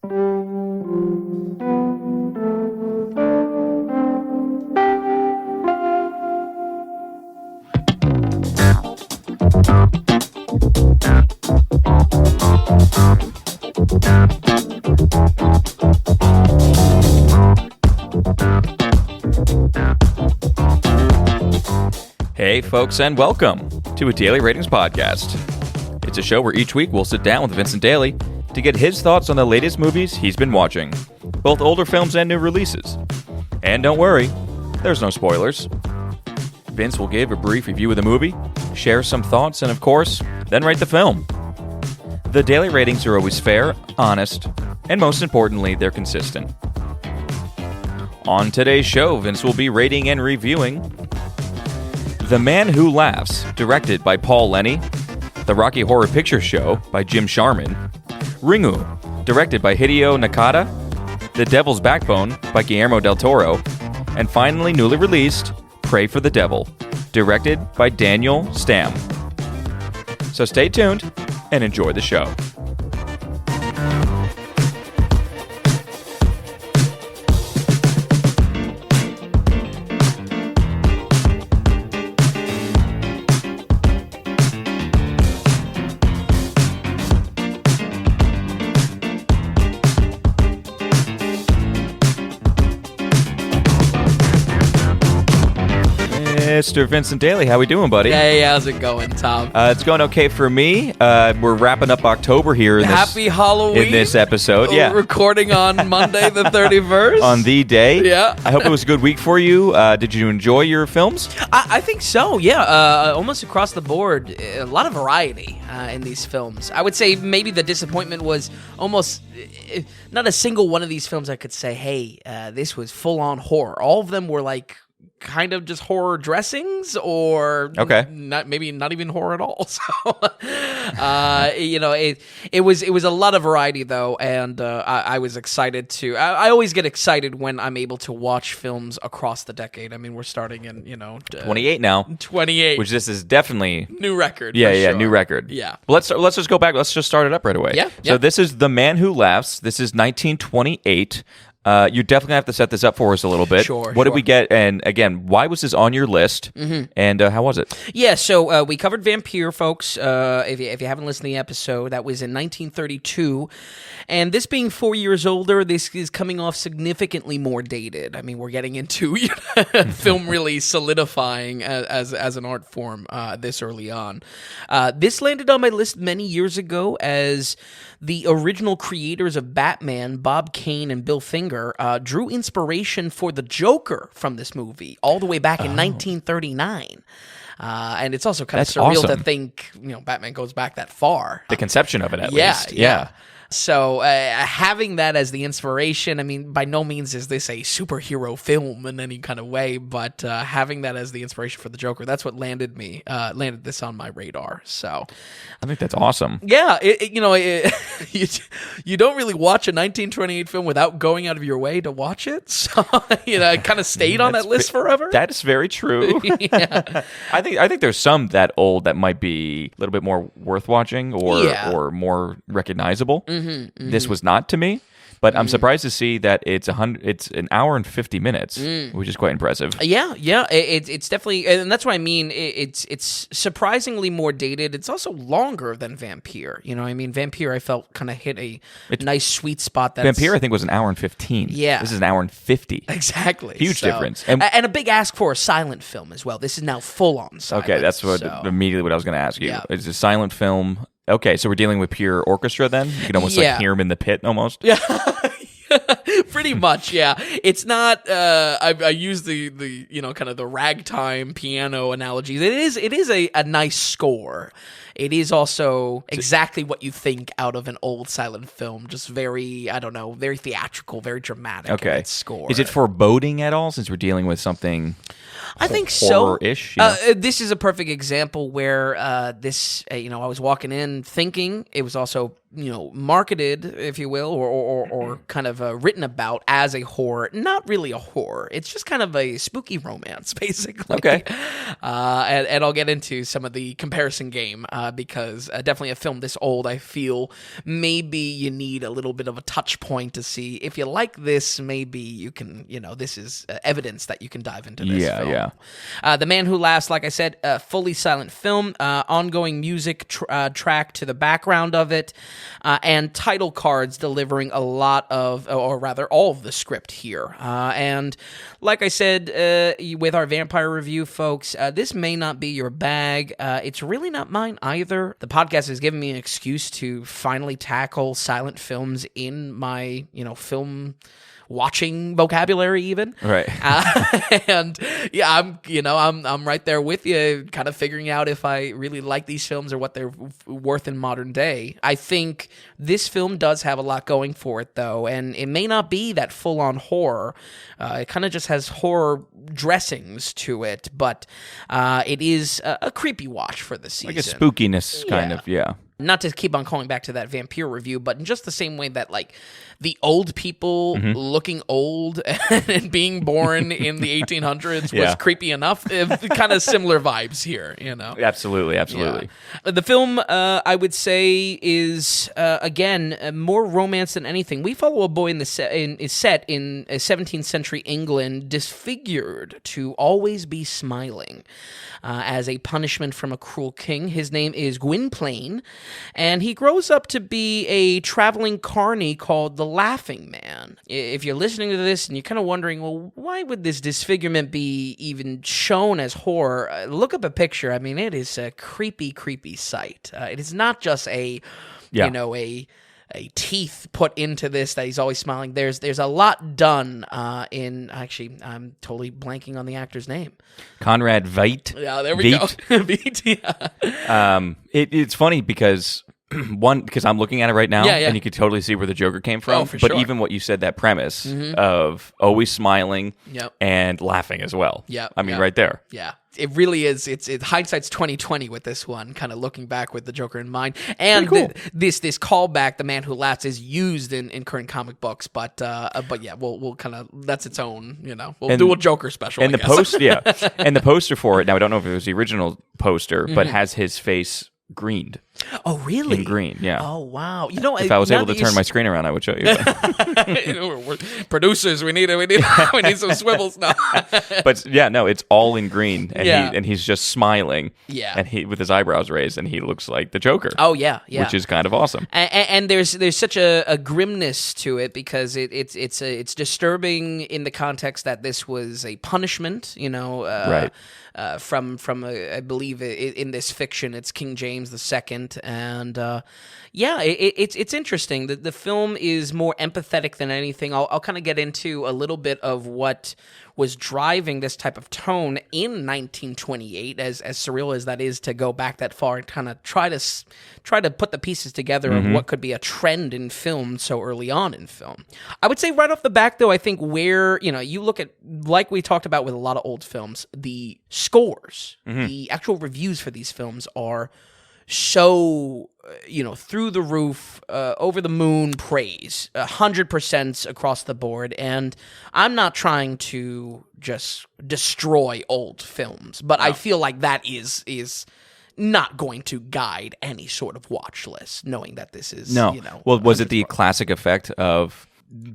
Hey folks, and welcome to a Daily Ratings Podcast. It's a show where each week we'll sit down with Vincent Daly to get his thoughts on the latest movies he's been watching, both older films and new releases. And don't worry, there's no spoilers. Vince will give a brief review of the movie, share some thoughts, and of course, then rate the film. The Daily Ratings are always fair, honest, and most importantly, they're consistent. On today's show, Vince will be rating and reviewing The Man Who Laughs, directed by Paul Lenny, The Rocky Horror Picture Show by Jim Sharman, Ringu, directed by Hideo Nakata, The Devil's Backbone by Guillermo del Toro, and finally newly released, Pray for the Devil, directed by Daniel Stamm. So stay tuned and enjoy the show. Mr. Vincent Daly, how we doing, buddy? Hey, how's it going, Tom? It's going okay for me. We're wrapping up October here in Happy Halloween in this episode. Yeah, recording on Monday the 31st. On the day. Yeah. I hope it was a good week for you. Did you enjoy your films? I think so. Yeah, almost across the board, a lot of variety in these films. I would say maybe the disappointment was almost not a single one of these films I could say, hey, this was full on horror. All of them were like kind of just horror dressings, or maybe not even horror at all. So, it was a lot of variety though, and I was excited to. I always get excited when I'm able to watch films across the decade. I mean, we're starting in 28 now. 28, which this is definitely new record. Yeah, sure. New record. Yeah. Let's just go back. Let's just start it up right away. Yeah. So this is The Man Who Laughs. This is 1928. You're definitely have to set this up for us a little bit. Sure. What did we get? And again, why was this on your list? Mm-hmm. And how was it? Yeah, so we covered Vampire, folks. If you haven't listened to the episode, that was in 1932. And this being 4 years older, this is coming off significantly more dated. I mean, we're getting into film really solidifying as an art form this early on. This landed on my list many years ago as the original creators of Batman, Bob Kane and Bill Finger, drew inspiration for the Joker from this movie all the way back in 1939. And it's also kind of surreal to think, Batman goes back that far. The conception of it, at least. Yeah. So having that as the inspiration, I mean, by no means is this a superhero film in any kind of way, but having that as the inspiration for the Joker, that's what landed this on my radar. So I think that's awesome. Yeah, you don't really watch a 1928 film without going out of your way to watch it. So it kind of stayed on that list forever. That is very true. Yeah. I think there's some that old that might be a little bit more worth watching or more recognizable. This was not to me, but I'm surprised to see that it's an hour and 50 minutes, which is quite impressive. Yeah, it's definitely, and that's what I mean. It's surprisingly more dated. It's also longer than Vampire. Vampire I felt kind of hit a nice sweet spot. Vampire I think was an hour and 15. Yeah, this is an hour and 50. Exactly, huge difference, and a big ask for a silent film as well. This is now full on silent. Okay, that's immediately what I was going to ask you. Yeah. It's a silent film. Okay, so we're dealing with pure orchestra then? You can almost hear him in the pit almost? Yeah. Pretty much, yeah. It's not. I use the kind of the ragtime piano analogies. It is a nice score. It is also exactly what you think out of an old silent film. Just very, very theatrical, very dramatic. Okay. In its score. Is it foreboding at all? Since we're dealing with something I think so. Horror-ish. This is a perfect example where I was walking in thinking it was also, marketed, if you will, or kind of written about as a horror. Not really a horror. It's just kind of a spooky romance, basically. Okay. And I'll get into some of the comparison game because definitely a film this old, I feel maybe you need a little bit of a touch point to see if you like this. Maybe you can, this is evidence that you can dive into this film. Yeah. The Man Who Laughs, like I said, fully silent film, ongoing music track to the background of it, and title cards delivering a lot of, or rather all of the script here. And like I said, with our vampire review, folks, this may not be your bag. It's really not mine either. The podcast has given me an excuse to finally tackle silent films in my, film watching vocabulary even. Right. And yeah, I'm right there with you, kind of figuring out if I really like these films or what they're worth in modern day. I think this film does have a lot going for it, though, and it may not be that full-on horror. It kind of just has horror dressings to it, but it is a creepy watch for the season. Like a spookiness kind of, yeah. Not to keep on calling back to that vampire review, but in just the same way that, like, the old people looking old and being born in the 1800s was creepy enough. Kind of similar vibes here, Absolutely. Yeah. The film, I would say, is, again, more romance than anything. We follow a boy is set in 17th century England, disfigured to always be smiling. As a punishment from a cruel king. His name is Gwynplaine, and he grows up to be a traveling carny called the Laughing Man. If you're listening to this and you're kind of wondering, well, why would this disfigurement be even shown as horror? Look up a picture. I mean, it is a creepy, creepy sight. It is not just a teeth put into this that he's always smiling. There's a lot done in, actually, I'm totally blanking on the actor's name. Conrad Veidt. Yeah, there we go. Veidt, yeah. It's funny because because I'm looking at it right now, and you can totally see where the Joker came from. But even what you said, that premise of always smiling and laughing as well. Yeah, I mean, right there. Yeah. It really is. It's hindsight's 20/20 with this one, kind of looking back with the Joker in mind. And cool. This callback, The Man Who Laughs, is used in current comic books, but yeah, we'll kind of, that's its own. We'll do a Joker special. And and the poster for it. Now I don't know if it was the original poster, but has his face greened. Oh, really? In green, yeah. Oh, wow. If I was able to turn my screen around, I would show you. Producers, we need some swivels now. But yeah, no, it's all in green, and he's just smiling. Yeah, and he with his eyebrows raised, and he looks like the Joker. Oh yeah, which is kind of awesome. And there's such a grimness to it because it's disturbing in the context that this was a punishment. Right. From I believe in this fiction, it's King James II, and it's interesting. The film is more empathetic than anything. I'll kind of get into a little bit of what was driving this type of tone in 1928, as surreal as that is to go back that far and kind of try to put the pieces together of what could be a trend in film so early on in film. I would say right off the back, though, I think where, you look at, like we talked about with a lot of old films, the scores, the actual reviews for these films are so, through the roof, over the moon praise, 100% across the board. And I'm not trying to just destroy old films, but I feel like that is not going to guide any sort of watch list, knowing that this is, Well, was it the classic effect of...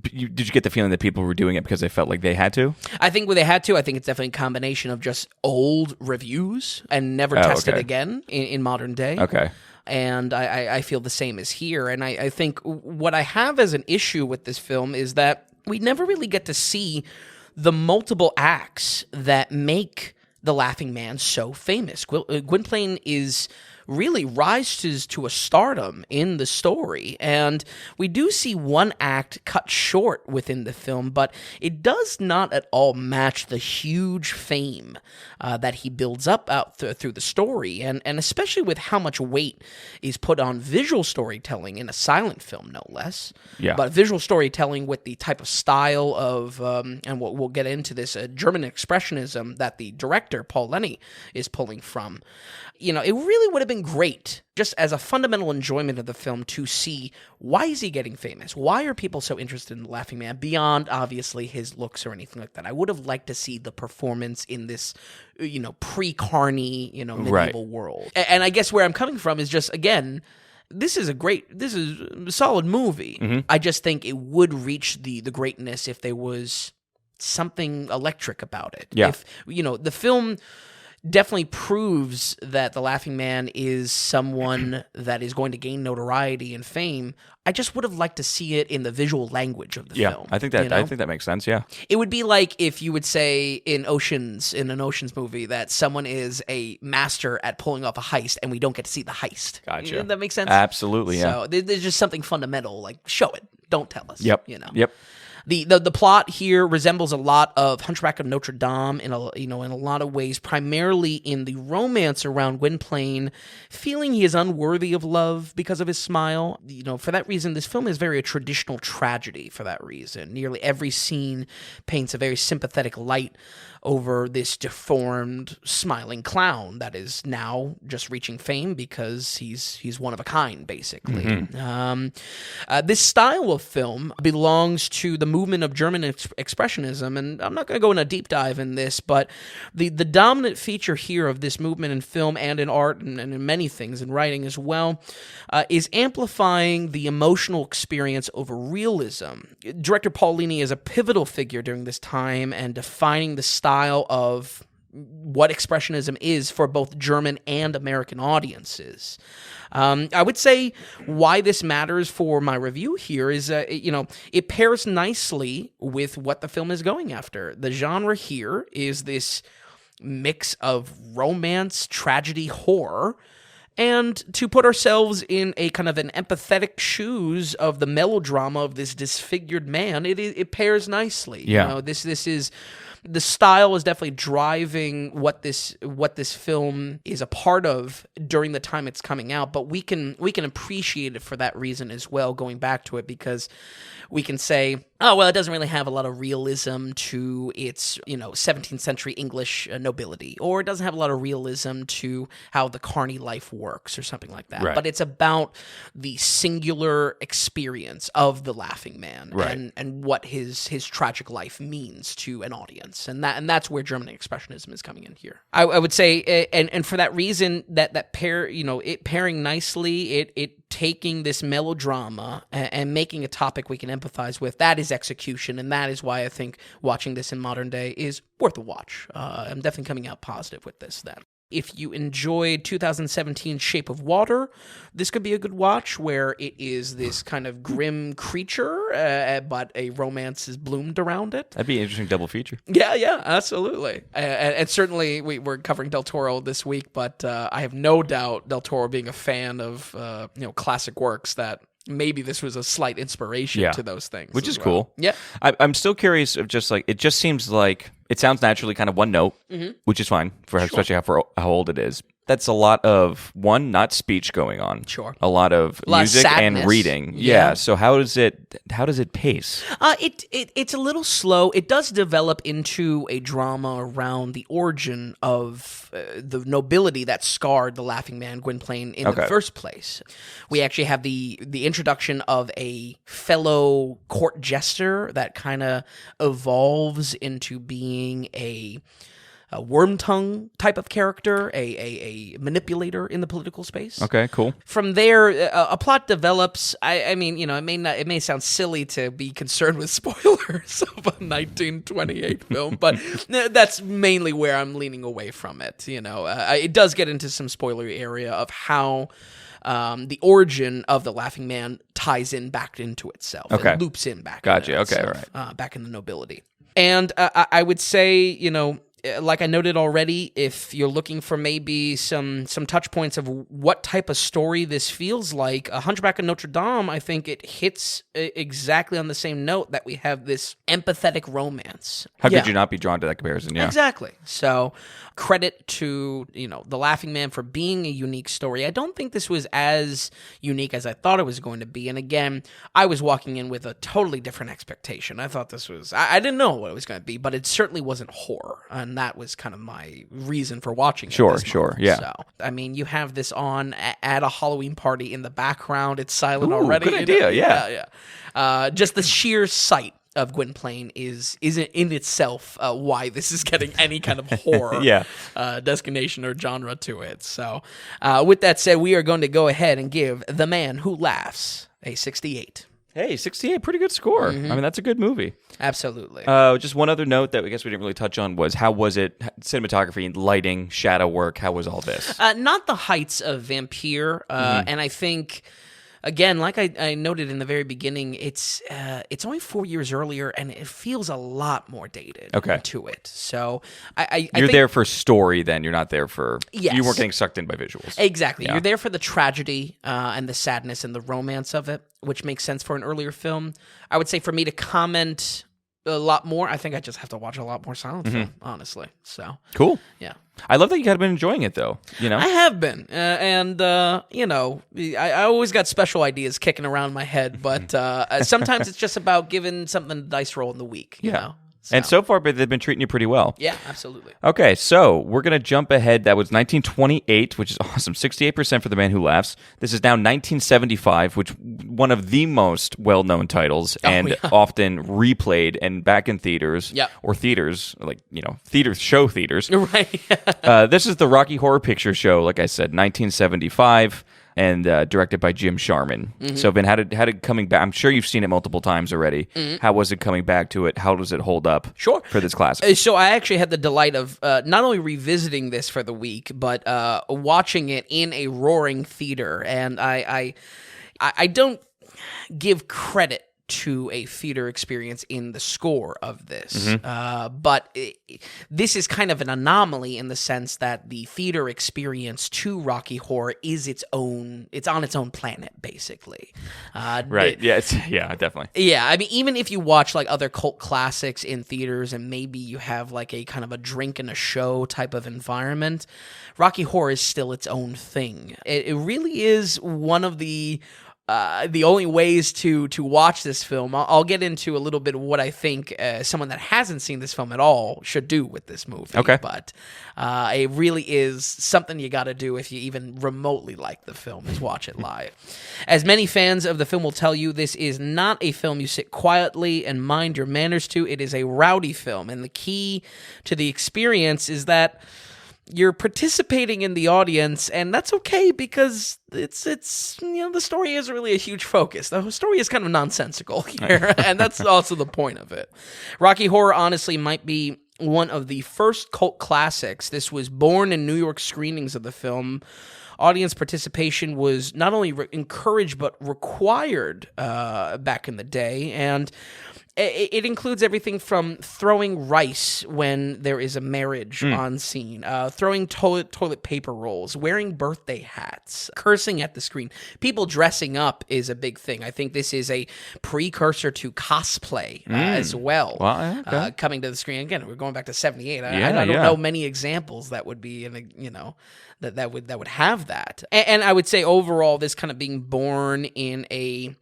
Did you get the feeling that people were doing it because they felt like they had to? I think they had to. I think it's definitely a combination of just old reviews and never tested again in modern day. Okay. And I feel the same as here. And I think what I have as an issue with this film is that we never really get to see the multiple acts that make the Laughing Man so famous. Gwynplaine really rises to a stardom in the story, and we do see one act cut short within the film, but it does not at all match the huge fame that he builds up out through the story, and especially with how much weight is put on visual storytelling in a silent film, no less. Yeah. But visual storytelling with the type of style of, and we'll get into this, German expressionism that the director, Paul Lenny, is pulling from. it really would have been great, just as a fundamental enjoyment of the film, to see why is he getting famous? Why are people so interested in the Laughing Man beyond, obviously, his looks or anything like that? I would have liked to see the performance in this, pre-Carney, medieval world. And I guess where I'm coming from is just, again, this is a solid movie. Mm-hmm. I just think it would reach the greatness if there was something electric about it. Yeah. If, the film definitely proves that the Laughing Man is someone that is going to gain notoriety and fame. I just would have liked to see it in the visual language of the film. I think that makes sense. Yeah, it would be like if you would say in an Ocean's movie, that someone is a master at pulling off a heist, and we don't get to see the heist. Gotcha. That makes sense. Absolutely. Yeah. So there's just something fundamental, like show it, don't tell us. Yep. Yep. The plot here resembles a lot of Hunchback of Notre Dame in a lot of ways, primarily in the romance around Gwynplaine feeling he is unworthy of love because of his smile. For that reason, this film is very a traditional tragedy for that reason. Nearly every scene paints a very sympathetic light over this deformed, smiling clown that is now just reaching fame because he's one of a kind, basically. Mm-hmm. This style of film belongs to the movement of German expressionism, and I'm not going to go in a deep dive in this, but the dominant feature here of this movement in film and in art and in many things, in writing as well, is amplifying the emotional experience over realism. Director Paulini is a pivotal figure during this time and defining the style of what expressionism is for both German and American audiences. I would say why this matters for my review here is, it pairs nicely with what the film is going after. The genre here is this mix of romance, tragedy, horror, and to put ourselves in a kind of an empathetic shoes of the melodrama of this disfigured man, it pairs nicely. Yeah. This is the style is definitely driving what this film is a part of during the time it's coming out, but we can appreciate it for that reason as well, going back to it, because we can say, oh, well, it doesn't really have a lot of realism to its, 17th century English nobility, or it doesn't have a lot of realism to how the carny life works or something like that. Right. But it's about the singular experience of the Laughing Man, right, and what his tragic life means to an audience. And that's where German expressionism is coming in here. I would say, and for that reason, that pair, it pairing nicely, it taking this melodrama and making a topic we can empathize with, that is execution, and that is why I think watching this in modern day is worth a watch. I'm definitely coming out positive with this then. If you enjoyed 2017's Shape of Water, this could be a good watch, where it is this kind of grim creature, but a romance is bloomed around it. That'd be an interesting double feature. Yeah, absolutely. And certainly we're covering Del Toro this week, but I have no doubt Del Toro, being a fan of classic works, that maybe this was a slight inspiration to those things. Which is well. cool. Yeah. I'm still curious of just it just seems like it sounds naturally kind of one note, which is fine especially for how old it is. That's a lot of, not speech going on. Sure. A lot of music and reading. Yeah. So how does it pace? It's a little slow. It does develop into a drama around the origin of the nobility that scarred the Laughing Man, Gwynplaine, in the first place. We actually have the introduction of a fellow court jester that kind of evolves into being a worm-tongue type of character, a manipulator in the political space. Okay, cool. From there, a plot develops. I mean, it may sound silly to be concerned with spoilers of a 1928 film, but that's mainly where I'm leaning away from it. It does get into some spoilery area of how the origin of the Laughing Man ties in back into itself. Okay. And loops in back. Gotcha. Into Okay, itself, right. Back in the nobility. And I would say, like I noted already, if you're looking for maybe some touch points of what type of story this feels like, A Hunchback of Notre Dame, I think it hits exactly on the same note, that we have this empathetic romance. How could you not be drawn to that comparison? Yeah. Exactly. So credit to, The Laughing Man for being a unique story. I don't think this was as unique as I thought it was going to be. And again, I was walking in with a totally different expectation. I thought this was, I didn't know what it was going to be, but it certainly wasn't horror. And and that was kind of my reason for watching it. Sure, this month. yeah. So, I mean, you have this on at a Halloween party in the background. It's silent Ooh, already. good idea, yeah. Just the sheer sight of Gwynplaine is in itself why this is getting any kind of horror designation or genre to it. So, with that said, we are going to go ahead and give The Man Who Laughs a 68. Hey, 68, pretty good score. I mean, that's a good movie. Absolutely. Just one other note that I guess we didn't really touch on was how was it, cinematography, lighting, shadow work, how was all this? Not the heights of Vampire, and I think, again, like I noted in the very beginning, it's only 4 years earlier, and it feels a lot more dated to it. So I You're think, there for story then, you're not there for... Yes. You weren't getting sucked in by visuals. Exactly. Yeah. You're there for the tragedy and the sadness and the romance of it, which makes sense for an earlier film. I would say for me to comment a lot more, I think I just have to watch a lot more silent film, honestly. So Cool. yeah. I love that you had been enjoying it, though. You know, I have been, and you know, I always got special ideas kicking around my head, but sometimes it's just about giving something a dice roll in the week. You know? And so far, but they've been treating you pretty well. Yeah, absolutely. Okay, so we're going to jump ahead. That was 1928, which is awesome. 68% for The Man Who Laughs. This is now 1975, which one of the most well-known titles and often replayed and back in theaters or theaters, like, you know, show theaters. Right. This is the Rocky Horror Picture Show, like I said, 1975. And directed by Jim Sharman. So, Ben, how did coming back? I'm sure you've seen it multiple times already. How was it coming back to it? How does it hold up? For this classic? So, I actually had the delight of not only revisiting this for the week, but watching it in a roaring theater. And I don't give credit to a theater experience in the score of this. But this is kind of an anomaly in the sense that the theater experience to Rocky Horror is it's on its own planet, basically. Right. Yeah, definitely. Yeah, I mean, even if you watch like other cult classics in theaters and maybe you have like a kind of a drink and a show type of environment, Rocky Horror is still its own thing. It really is one of the only ways to watch this film. I'll get into a little bit of what I think someone that hasn't seen this film at all should do with this movie. Okay. But it really is something you got to do if you even remotely like the film, is watch it live. As many fans of the film will tell you, this is not a film you sit quietly and mind your manners to. It is a rowdy film, and the key to the experience is that you're participating in the audience, and that's okay because it's you know, the story isn't really a huge focus. The story is kind of nonsensical here, and that's also the point of it. Rocky Horror honestly might be one of the first cult classics. This was born in New York screenings of the film. Audience participation was not only encouraged but required back in the day, and it includes everything from throwing rice when there is a marriage on scene, throwing toilet paper rolls, wearing birthday hats, cursing at the screen. People dressing up is a big thing. I think this is a precursor to cosplay as well. Well, okay. Coming to the screen. Again, we're going back to 78. I don't know many examples that would be in a, you know, that would have that. And I would say overall, this kind of being born in a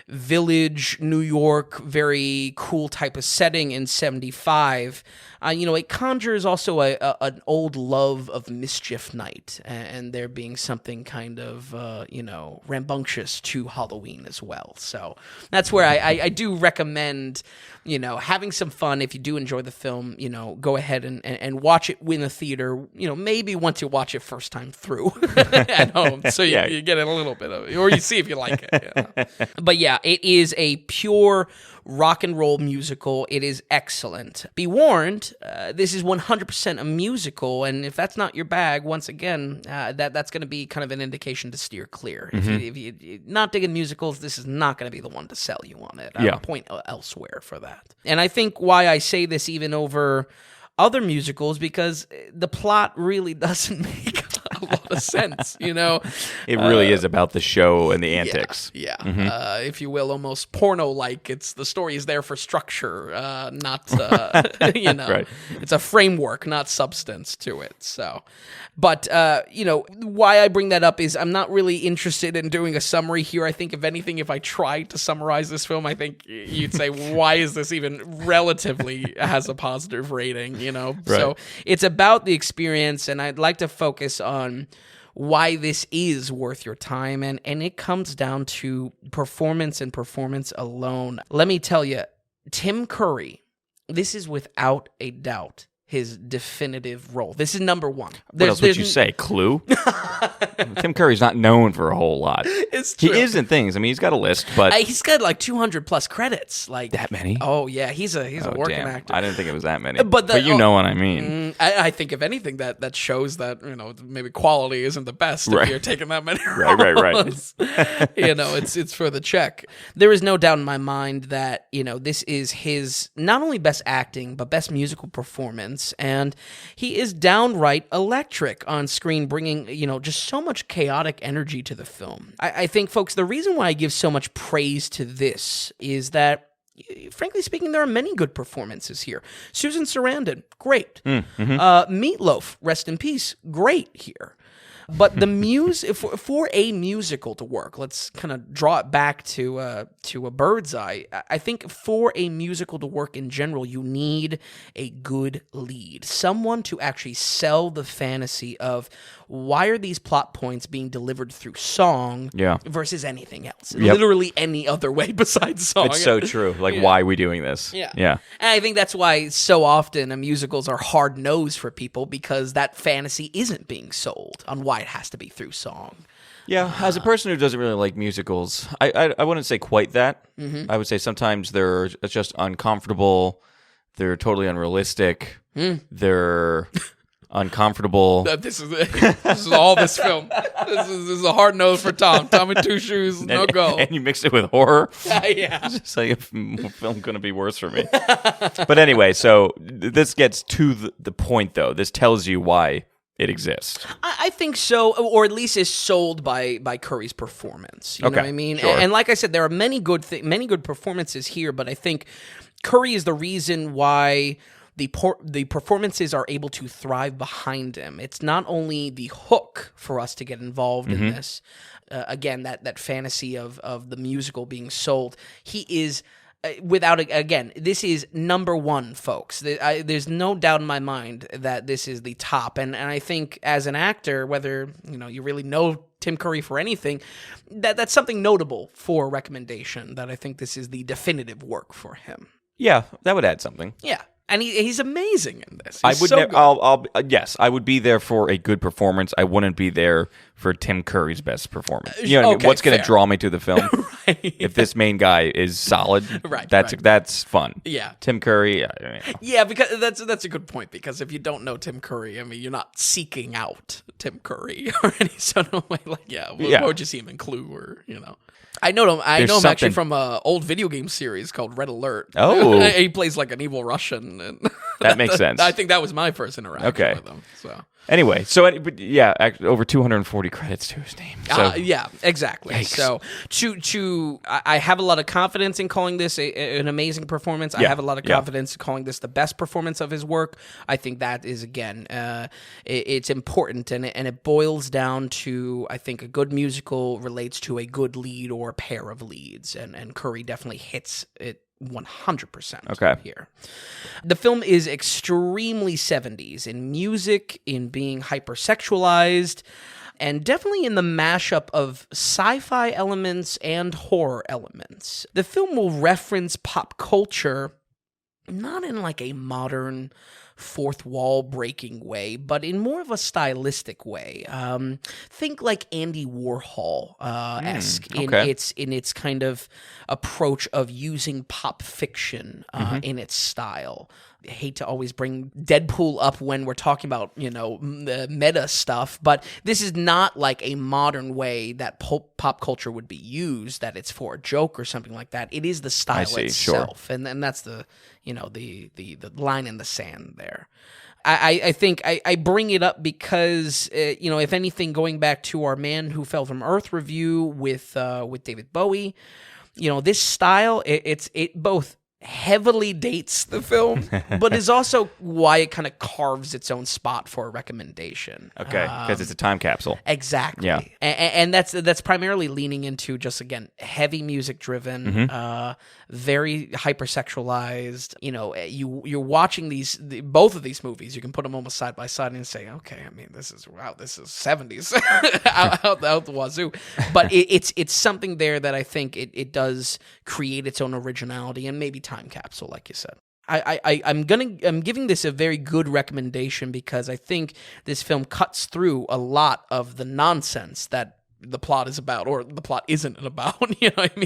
village, New York, very cool type of setting in 75. You know, it conjures also an old love of mischief night, and there being something kind of, you know, rambunctious to Halloween as well. So that's where I do recommend, you know, having some fun. If you do enjoy the film, you know, go ahead and watch it in a theater, you know, maybe once you watch it first time through at home. So you get a little bit of it, or you see if you like it. You know? But yeah, it is a pure rock and roll musical. It is excellent. Be warned, this is 100% a musical, and if that's not your bag, once again, that's going to be kind of an indication to steer clear. If you're not digging musicals, this is not going to be the one to sell you on it. I would point elsewhere for that. And I think why I say this even over other musicals, because the plot really doesn't make a lot of sense, you know? It really is about the show and the antics. Yeah. If you will, almost porno-like. The story is there for structure, not, you know, Right. It's a framework, not substance to it. So, but, you know, why I bring that up is I'm not really interested in doing a summary here. I think, if anything, if I tried to summarize this film, I think you'd say, why is this even relatively has a positive rating, you know? Right. So it's about the experience, and I'd like to focus on why this is worth your time, and it comes down to performance and performance alone. Let me tell you, Tim Curry, this is without a doubt his definitive role. This is number one. What else would you say? Clue? Tim Curry's not known for a whole lot. It's true. He is in things. I mean, he's got a list, but He's got like 200 plus credits. Like that many? Oh yeah, he's a working damn. actor. I didn't think it was that many. But you know what I mean. I think, if anything, that shows that, you know, maybe quality isn't the best Right. if you're taking that many Right. roles. You know, it's for the check. There is no doubt in my mind that, you know, this is his not only best acting but best musical performance, and he is downright electric on screen, bringing, you know, just so much chaotic energy to the film. I think, folks, the reason why I give so much praise to this is that, frankly speaking, there are many good performances here. Susan Sarandon, great. Meatloaf, rest in peace, great here. But the for a musical to work, let's kind of draw it back to a bird's eye. I think for a musical to work in general, you need a good lead, someone to actually sell the fantasy of why are these plot points being delivered through song versus anything else, literally any other way besides song. It's so true. Like, why are we doing this? Yeah. And I think that's why so often musicals are hard-nosed for people, because that fantasy isn't being sold on why it has to be through song. Yeah, as a person who doesn't really like musicals, I wouldn't say quite that. I would say sometimes they're just uncomfortable. They're totally unrealistic. They're uncomfortable. This is all this film. This is a hard nose for Tom. Tom in two shoes, no go. And you mix it with horror. Yeah. It's just like, a film couldn't be worse for me. But anyway, so this gets to the point, though. This tells you why it exists. I think so, or at least is sold by Curry's performance. You know what I mean? Sure. And like I said, there are many good performances here, but I think Curry is the reason why the performances are able to thrive behind him. It's not only the hook for us to get involved in this, again, that fantasy of the musical being sold. He is, this is number one, folks. There's no doubt in my mind that this is the top. And I think as an actor, whether you really know Tim Curry for anything, that's something notable for a recommendation, that I think this is the definitive work for him. Yeah, that would add something. Yeah. And he's amazing in this. I would yes, I would be there for a good performance. I wouldn't be there for Tim Curry's best performance. You know what I mean? What's going to draw me to the film? Right. If this main guy is solid, that's fun. Yeah. Tim Curry. Yeah, because that's a good point, because if you don't know Tim Curry, I mean, you're not seeking out Tim Curry or any sort of way. Like, what would you see him in Clue, or I know him. I know him actually from an old video game series called Red Alert. Oh, he plays like an evil Russian. And that makes sense. I think that was my first interaction with him. So anyway, over 240 credits to his name. So. Yeah, exactly. Yikes. So I have a lot of confidence in calling this an amazing performance. I have a lot of confidence in calling this the best performance of his work. I think that is, again, it's important, and it boils down to, I think, a good musical relates to a good lead or a pair of leads, and Curry definitely hits it 100% here. The film is extremely 70s in music, in being hypersexualized, and definitely in the mashup of sci-fi elements and horror elements. The film will reference pop culture, not in like a modern fourth wall breaking way, but in more of a stylistic way. Think like Andy Warhol esque in its kind of approach of using pop fiction in its style. I hate to always bring Deadpool up when we're talking about, the meta stuff, but this is not like a modern way that pop culture would be used, that it's for a joke or something like that. It is the style itself. Sure. And that's the line in the sand there. I think I bring it up because, if anything, going back to our Man Who Fell from Earth review with David Bowie, this style, it both heavily dates the film, but is also why it kind of carves its own spot for a recommendation. Okay, because it's a time capsule. Exactly. Yeah. And that's primarily leaning into just, again, heavy music driven, very hypersexualized. You're watching both of these movies. You can put them almost side by side and say, okay, I mean, this is 70s out the wazoo. But it's something there that I think it does create its own originality and maybe time capsule, like you said. I'm giving this a very good recommendation because I think this film cuts through a lot of the nonsense that the plot is about, or the plot isn't about.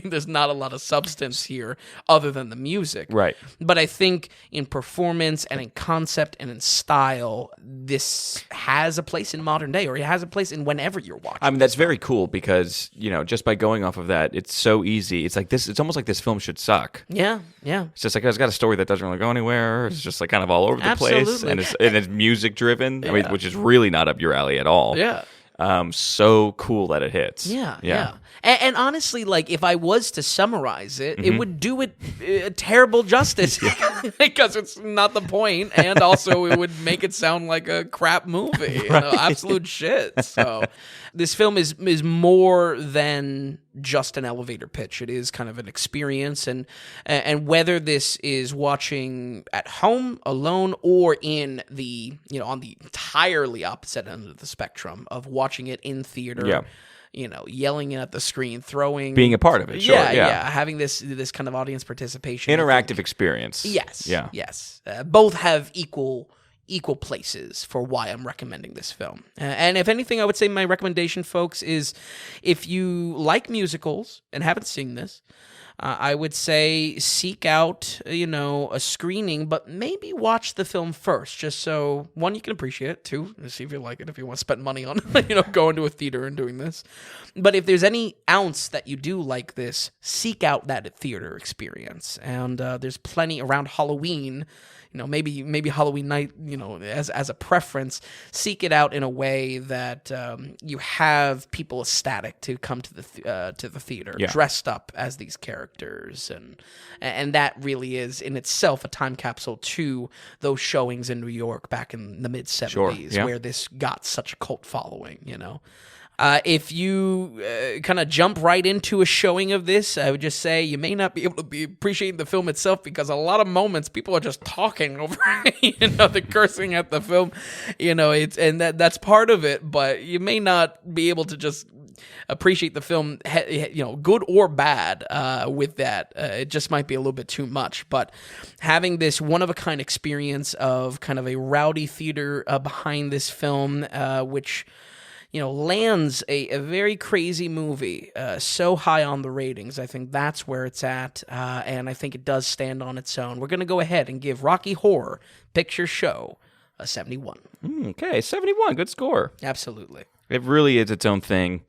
There's not a lot of substance here other than the music. Right. But I think in performance and in concept and in style, this has a place in modern day, or it has a place in whenever you're watching. I mean, that's very cool because, just by going off of that, it's so easy. It's like this. It's almost like this film should suck. Yeah. It's just like, it's got a story that doesn't really go anywhere. It's just like kind of all over the place. And it's music driven, which is really not up your alley at all. Yeah. So cool that it hits. Yeah. And honestly, like, if I was to summarize it, it would do it terrible justice because it's not the point, and also it would make it sound like a crap movie, absolute shit. So this film is more than just an elevator pitch. It is kind of an experience, and whether this is watching at home alone or in the on the entirely opposite end of the spectrum of watching it in theater. Yelling at the screen, being a part of it. Sure, having this kind of audience participation, interactive experience. Yes. Both have equal places for why I'm recommending this film. And if anything, I would say my recommendation, folks, is if you like musicals and haven't seen this, I would say seek out, a screening, but maybe watch the film first, just so, one, you can appreciate it, two, see if you like it, if you want to spend money on, going to a theater and doing this. But if there's any ounce that you do like this, seek out that theater experience. And there's plenty around Halloween. Maybe Halloween night, as a preference, seek it out in a way that you have people ecstatic to come to the theater, dressed up as these characters, and that really is in itself a time capsule to those showings in New York back in the mid 70s, where this got such a cult following. If you kind of jump right into a showing of this, I would just say you may not be able to be appreciating the film itself because a lot of moments people are just talking over, they're cursing at the film, that's part of it. But you may not be able to just appreciate the film, good or bad, with that. It just might be a little bit too much. But having this one-of-a-kind experience of kind of a rowdy theater behind this film, which lands a very crazy movie so high on the ratings. I think that's where it's at, and I think it does stand on its own. We're going to go ahead and give Rocky Horror Picture Show a 71. Okay, 71. Good score. Absolutely. It really is its own thing.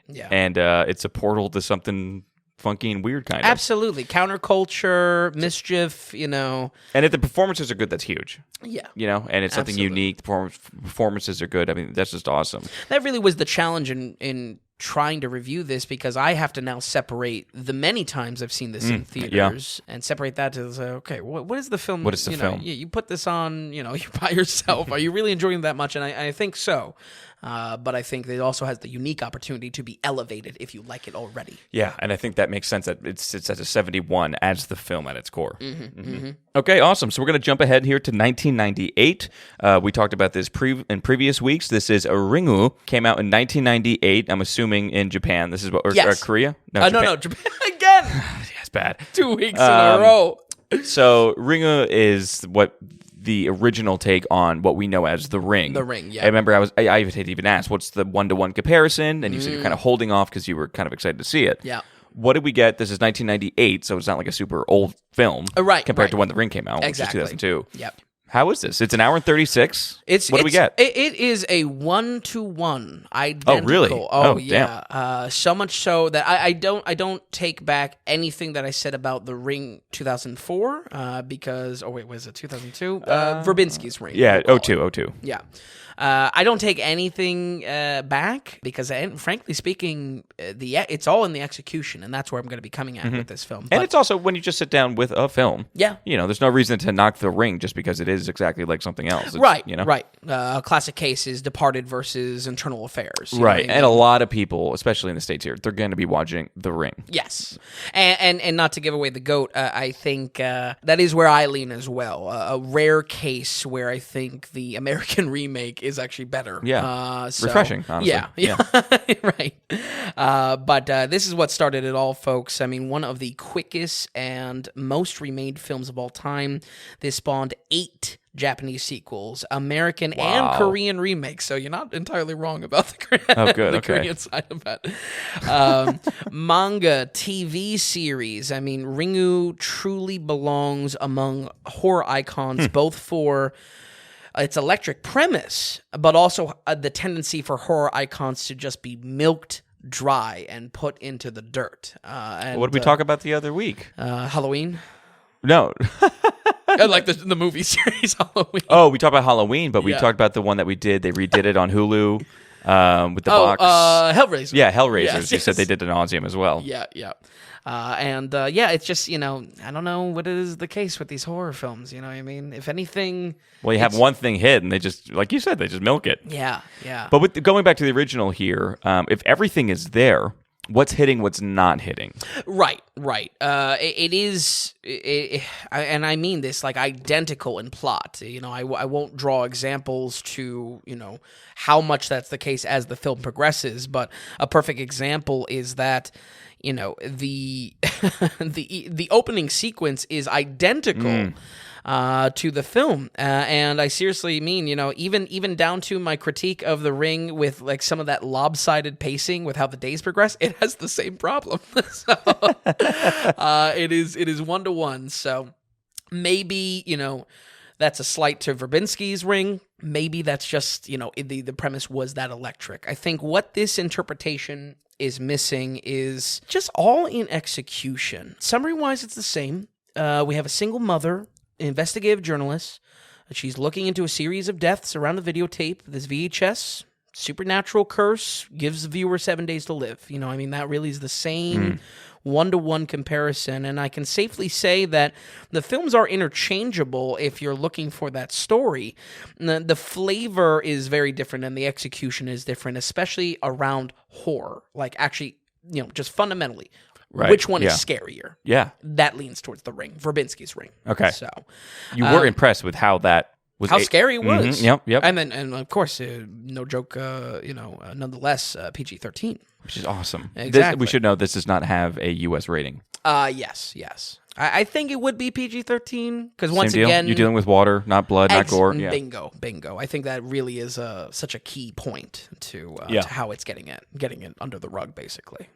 Yeah. And it's a portal to something funky and weird, kind of. Absolutely. Counterculture, mischief, And if the performances are good, that's huge. Yeah. And it's something unique. The performances are good. I mean, that's just awesome. That really was the challenge in trying to review this, because I have to now separate the many times I've seen this in theaters and separate that to say, okay, what is the film? What is the film? You put this on, you're by yourself. Are you really enjoying it that much? And I think so. But I think it also has the unique opportunity to be elevated if you like it already. Yeah, and I think that makes sense that it's at a 71 as the film at its core. Okay, awesome. So we're going to jump ahead here to 1998. We talked about this in previous weeks. This is Ringu. Came out in 1998. I'm assuming in Japan. This is what, or Korea? No, Japan again. It's bad. 2 weeks in a row. So Ringu is what the original take on what we know as The Ring. The Ring, yeah. I remember I had even asked, what's the one-to-one comparison? And you said you're kind of holding off because you were kind of excited to see it. Yeah. What did we get? This is 1998, so it's not like a super old film. Right. Compared to when The Ring came out, exactly. which is 2002. Yep. How is this? It's an hour and 36. What do we get? It is a 1-to-1 identical. Oh, really? Oh yeah. So much so that I don't take back anything that I said about the Ring 2004 because was it 2002? Verbinski's Ring. Yeah, 02. Yeah. I don't take anything back because, frankly speaking, it's all in the execution, and that's where I'm going to be coming at with this film. And it's also when you just sit down with a film. Yeah. There's no reason to knock The Ring just because it is exactly like something else. Right. A classic case is Departed versus Internal Affairs. Right. And a lot of people, especially in the States here, they're going to be watching The Ring. Yes. And not to give away the goat, I think that is where I lean as well. A rare case where I think the American remake is actually better. Yeah. Refreshing, honestly. Yeah. Right. But this is what started it all, folks. I mean, one of the quickest and most remade films of all time. This spawned 8 Japanese sequels, American and Korean remakes. So you're not entirely wrong about the Korean side of that. Manga, TV series. I mean, Ringu truly belongs among horror icons, both for its electric premise, but also the tendency for horror icons to just be milked dry and put into the dirt. What did we talk about the other week? Halloween? No. Like the movie series Halloween. Oh, we talked about Halloween, but we talked about the one that we did. They redid it on Hulu with the box. Hellraiser. Yeah, Hellraisers. Yes, you said they did an nauseum as well. Yeah. It's just, I don't know what is the case with these horror films. You know what I mean? If anything... Well, you have one thing hit, and they just, like you said, they just milk it. Yeah. But going back to the original here, if everything is there, what's hitting, what's not hitting? Right. It is, and I mean this, like, identical in plot. I won't draw examples to, how much that's the case as the film progresses, but a perfect example is that the the opening sequence is identical to the film, and I seriously mean, even down to my critique of The Ring with like some of that lopsided pacing with how the days progress, it has the same problem. So it is 1-to-1. So maybe that's a slight to Verbinski's Ring. Maybe that's just the premise was that electric. I think what this interpretation is missing is just all in execution. Summary-wise, it's the same. We have a single mother, investigative journalist. She's looking into a series of deaths around the videotape. This VHS supernatural curse gives the viewer 7 days to live. That really is the same 1-to-1 comparison. And I can safely say that the films are interchangeable if you're looking for that story. The flavor is very different and the execution is different, especially around horror. Like, actually, just fundamentally. Right. Which one is scarier? Yeah. That leans towards The Ring, Verbinski's Ring. Okay. So you were impressed with how that was. How scary it was. Mm-hmm. Yep. And of course, no joke, nonetheless, PG-13. Which is awesome. Exactly. We should know this does not have a U.S. rating. Yes. I think it would be PG-13 because once again, you're dealing with water, not blood, not gore. Yeah. Bingo. I think that really is such a key point to how it's getting it under the rug, basically.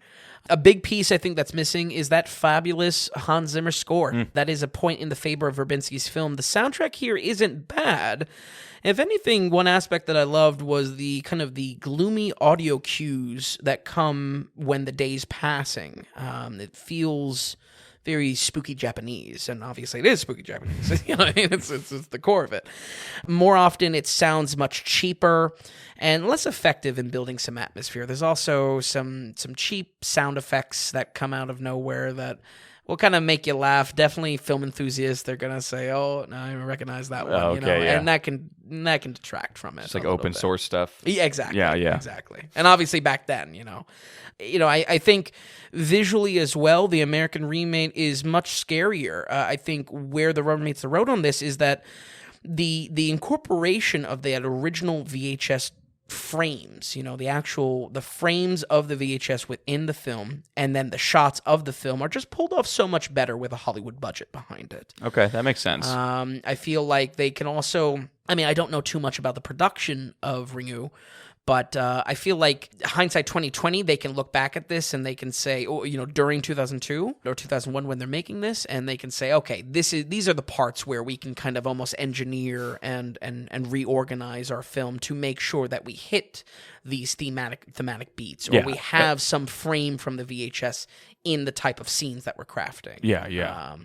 A big piece I think that's missing is that fabulous Hans Zimmer score. That is a point in the favor of Verbinski's film. The soundtrack here isn't bad. If anything, one aspect that I loved was the kind of the gloomy audio cues that come when the day's passing. It feels very spooky Japanese, and obviously it is spooky Japanese. It's the core of it. More often, it sounds much cheaper and less effective in building some atmosphere. There's also some cheap sound effects that come out of nowhere that will kind of make you laugh. Definitely film enthusiasts, they're going to say, oh, no, I recognize that one. And that can detract from it. It's like open source stuff. Yeah, exactly. Yeah. Exactly. And obviously back then, I think visually as well, the American remake is much scarier. I think where the rubber meets the road on this is that the incorporation of that original VHS frames, the frames of the VHS within the film, and then the shots of the film are just pulled off so much better with a Hollywood budget behind it. Okay, that makes sense. I feel like they can also, I don't know too much about the production of Ringu, But I feel like hindsight 2020, they can look back at this and they can say, during 2002 or 2001 when they're making this, and they can say, okay, these are the parts where we can kind of almost engineer and reorganize our film to make sure that we hit these thematic beats, or we have some frame from the VHS in the type of scenes that we're crafting. Yeah.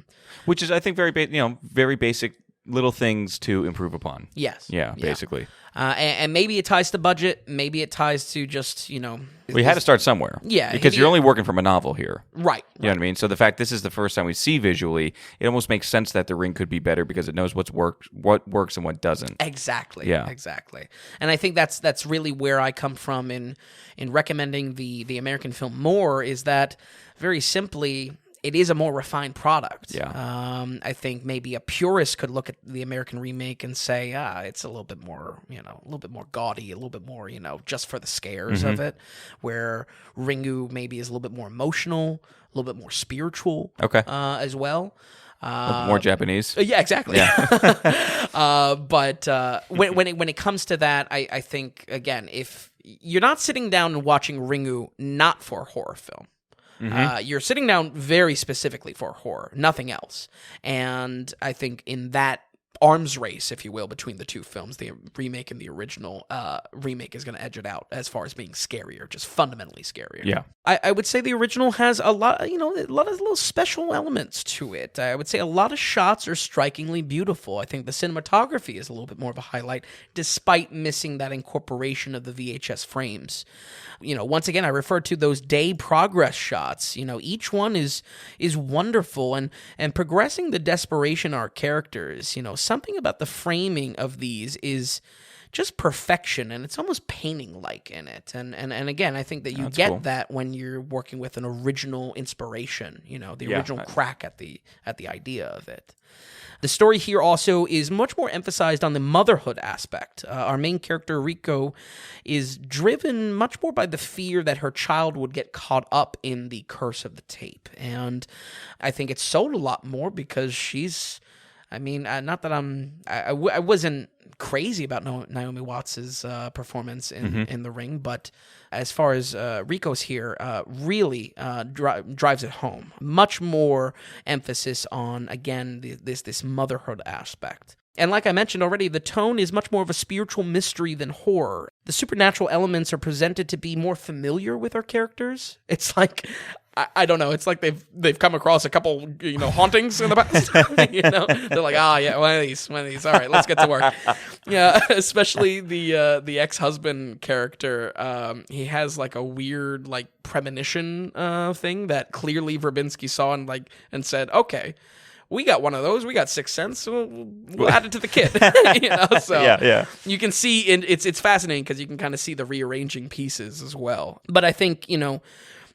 Which is, I think, very basic little things to improve upon. Yes. Yeah, basically. And maybe it ties to budget. Maybe it ties to just, We had to start somewhere. Yeah. Because you're only working from a novel here. Right. You know what I mean? So the fact this is the first time we see visually, it almost makes sense that the Ring could be better because it knows what works and what doesn't. Exactly. Yeah. Exactly. And I think that's really where I come from in recommending the American film more, is that very simply, it is a more refined product. Yeah. I think maybe a purist could look at the American remake and say, it's a little bit more, a little bit more gaudy, a little bit more, just for the scares of it. Where Ringu maybe is a little bit more emotional, a little bit more spiritual. Okay. As well. More Japanese. Yeah, exactly. Yeah. But when it comes to that, I think, again, if you're not sitting down and watching Ringu not for a horror film, you're sitting down very specifically for horror, nothing else. And I think in that arms race, if you will, between the two films, the remake and the original, remake is going to edge it out as far as being scarier, just fundamentally scarier. Yeah. I would say the original has a lot of little special elements to it. I would say a lot of shots are strikingly beautiful. I think the cinematography is a little bit more of a highlight, despite missing that incorporation of the VHS frames. Once again, I refer to those day progress shots. Each one is wonderful, and progressing the desperation of our characters. Something about the framing of these is just perfection, and it's almost painting-like in it. And again, I think that you get cool. that when you're working with an original inspiration, the original crack at the idea of it. The story here also is much more emphasized on the motherhood aspect. Our main character, Riko, is driven much more by the fear that her child would get caught up in the curse of the tape. And I think it's sold a lot more because she's... not that I wasn't crazy about Naomi Watts' performance in The Ring, but as far as Riko's here, really drives it home. Much more emphasis on, again, this motherhood aspect. And like I mentioned already, the tone is much more of a spiritual mystery than horror. The supernatural elements are presented to be more familiar with our characters. It's like... I don't know. It's like they've come across a couple, hauntings in the past. They're like, one of these. All right, let's get to work. Yeah, especially the ex-husband character. He has like a weird like premonition thing that clearly Verbinski saw and said, okay, we got one of those. We got Sixth Sense. We'll add it to the kit. So yeah. You can see, it's fascinating because you can kind of see the rearranging pieces as well. But I think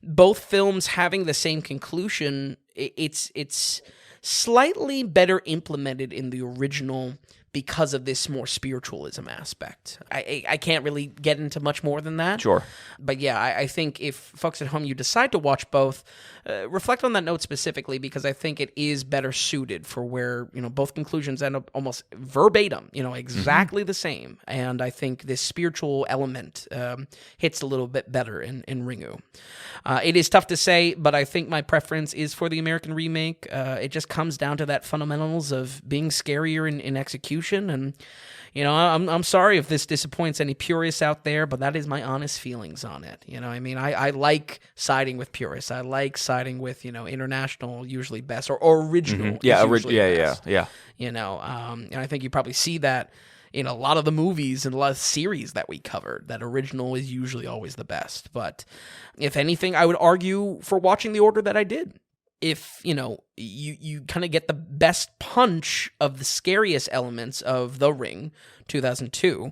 both films having the same conclusion, it's slightly better implemented in the original because of this more spiritualism aspect. I can't really get into much more than that. Sure. But yeah, I think if folks at home, you decide to watch both, reflect on that note specifically, because I think it is better suited for where, both conclusions end up almost verbatim, exactly the same. And I think this spiritual element hits a little bit better in Ringu. It is tough to say, but I think my preference is for the American remake. It just comes down to that fundamentals of being scarier in execution. And I'm sorry if this disappoints any purists out there, but that is my honest feelings on it. I like siding with purists. I like siding with international usually best or original. Yeah, best. yeah. And I think you probably see that in a lot of the movies and a lot of series that we covered, that original is usually always the best. But if anything, I would argue for watching the order that I did. If, you kind of get the best punch of the scariest elements of The Ring, 2002,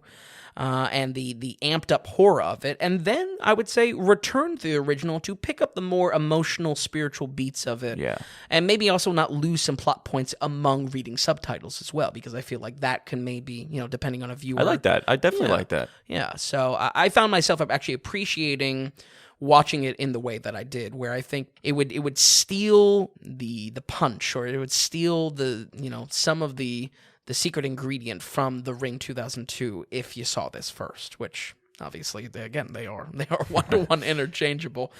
and the amped up horror of it, and then I would say return to the original to pick up the more emotional, spiritual beats of it, and maybe also not lose some plot points among reading subtitles as well, because I feel like that can maybe, depending on a viewer. I like that. I definitely like that. Yeah, so I found myself actually appreciating watching it in the way that I did, where I think it would steal the punch, or it would steal the some of the secret ingredient from The Ring 2002 if you saw this first, which Obviously, they are 1-to-1 interchangeable.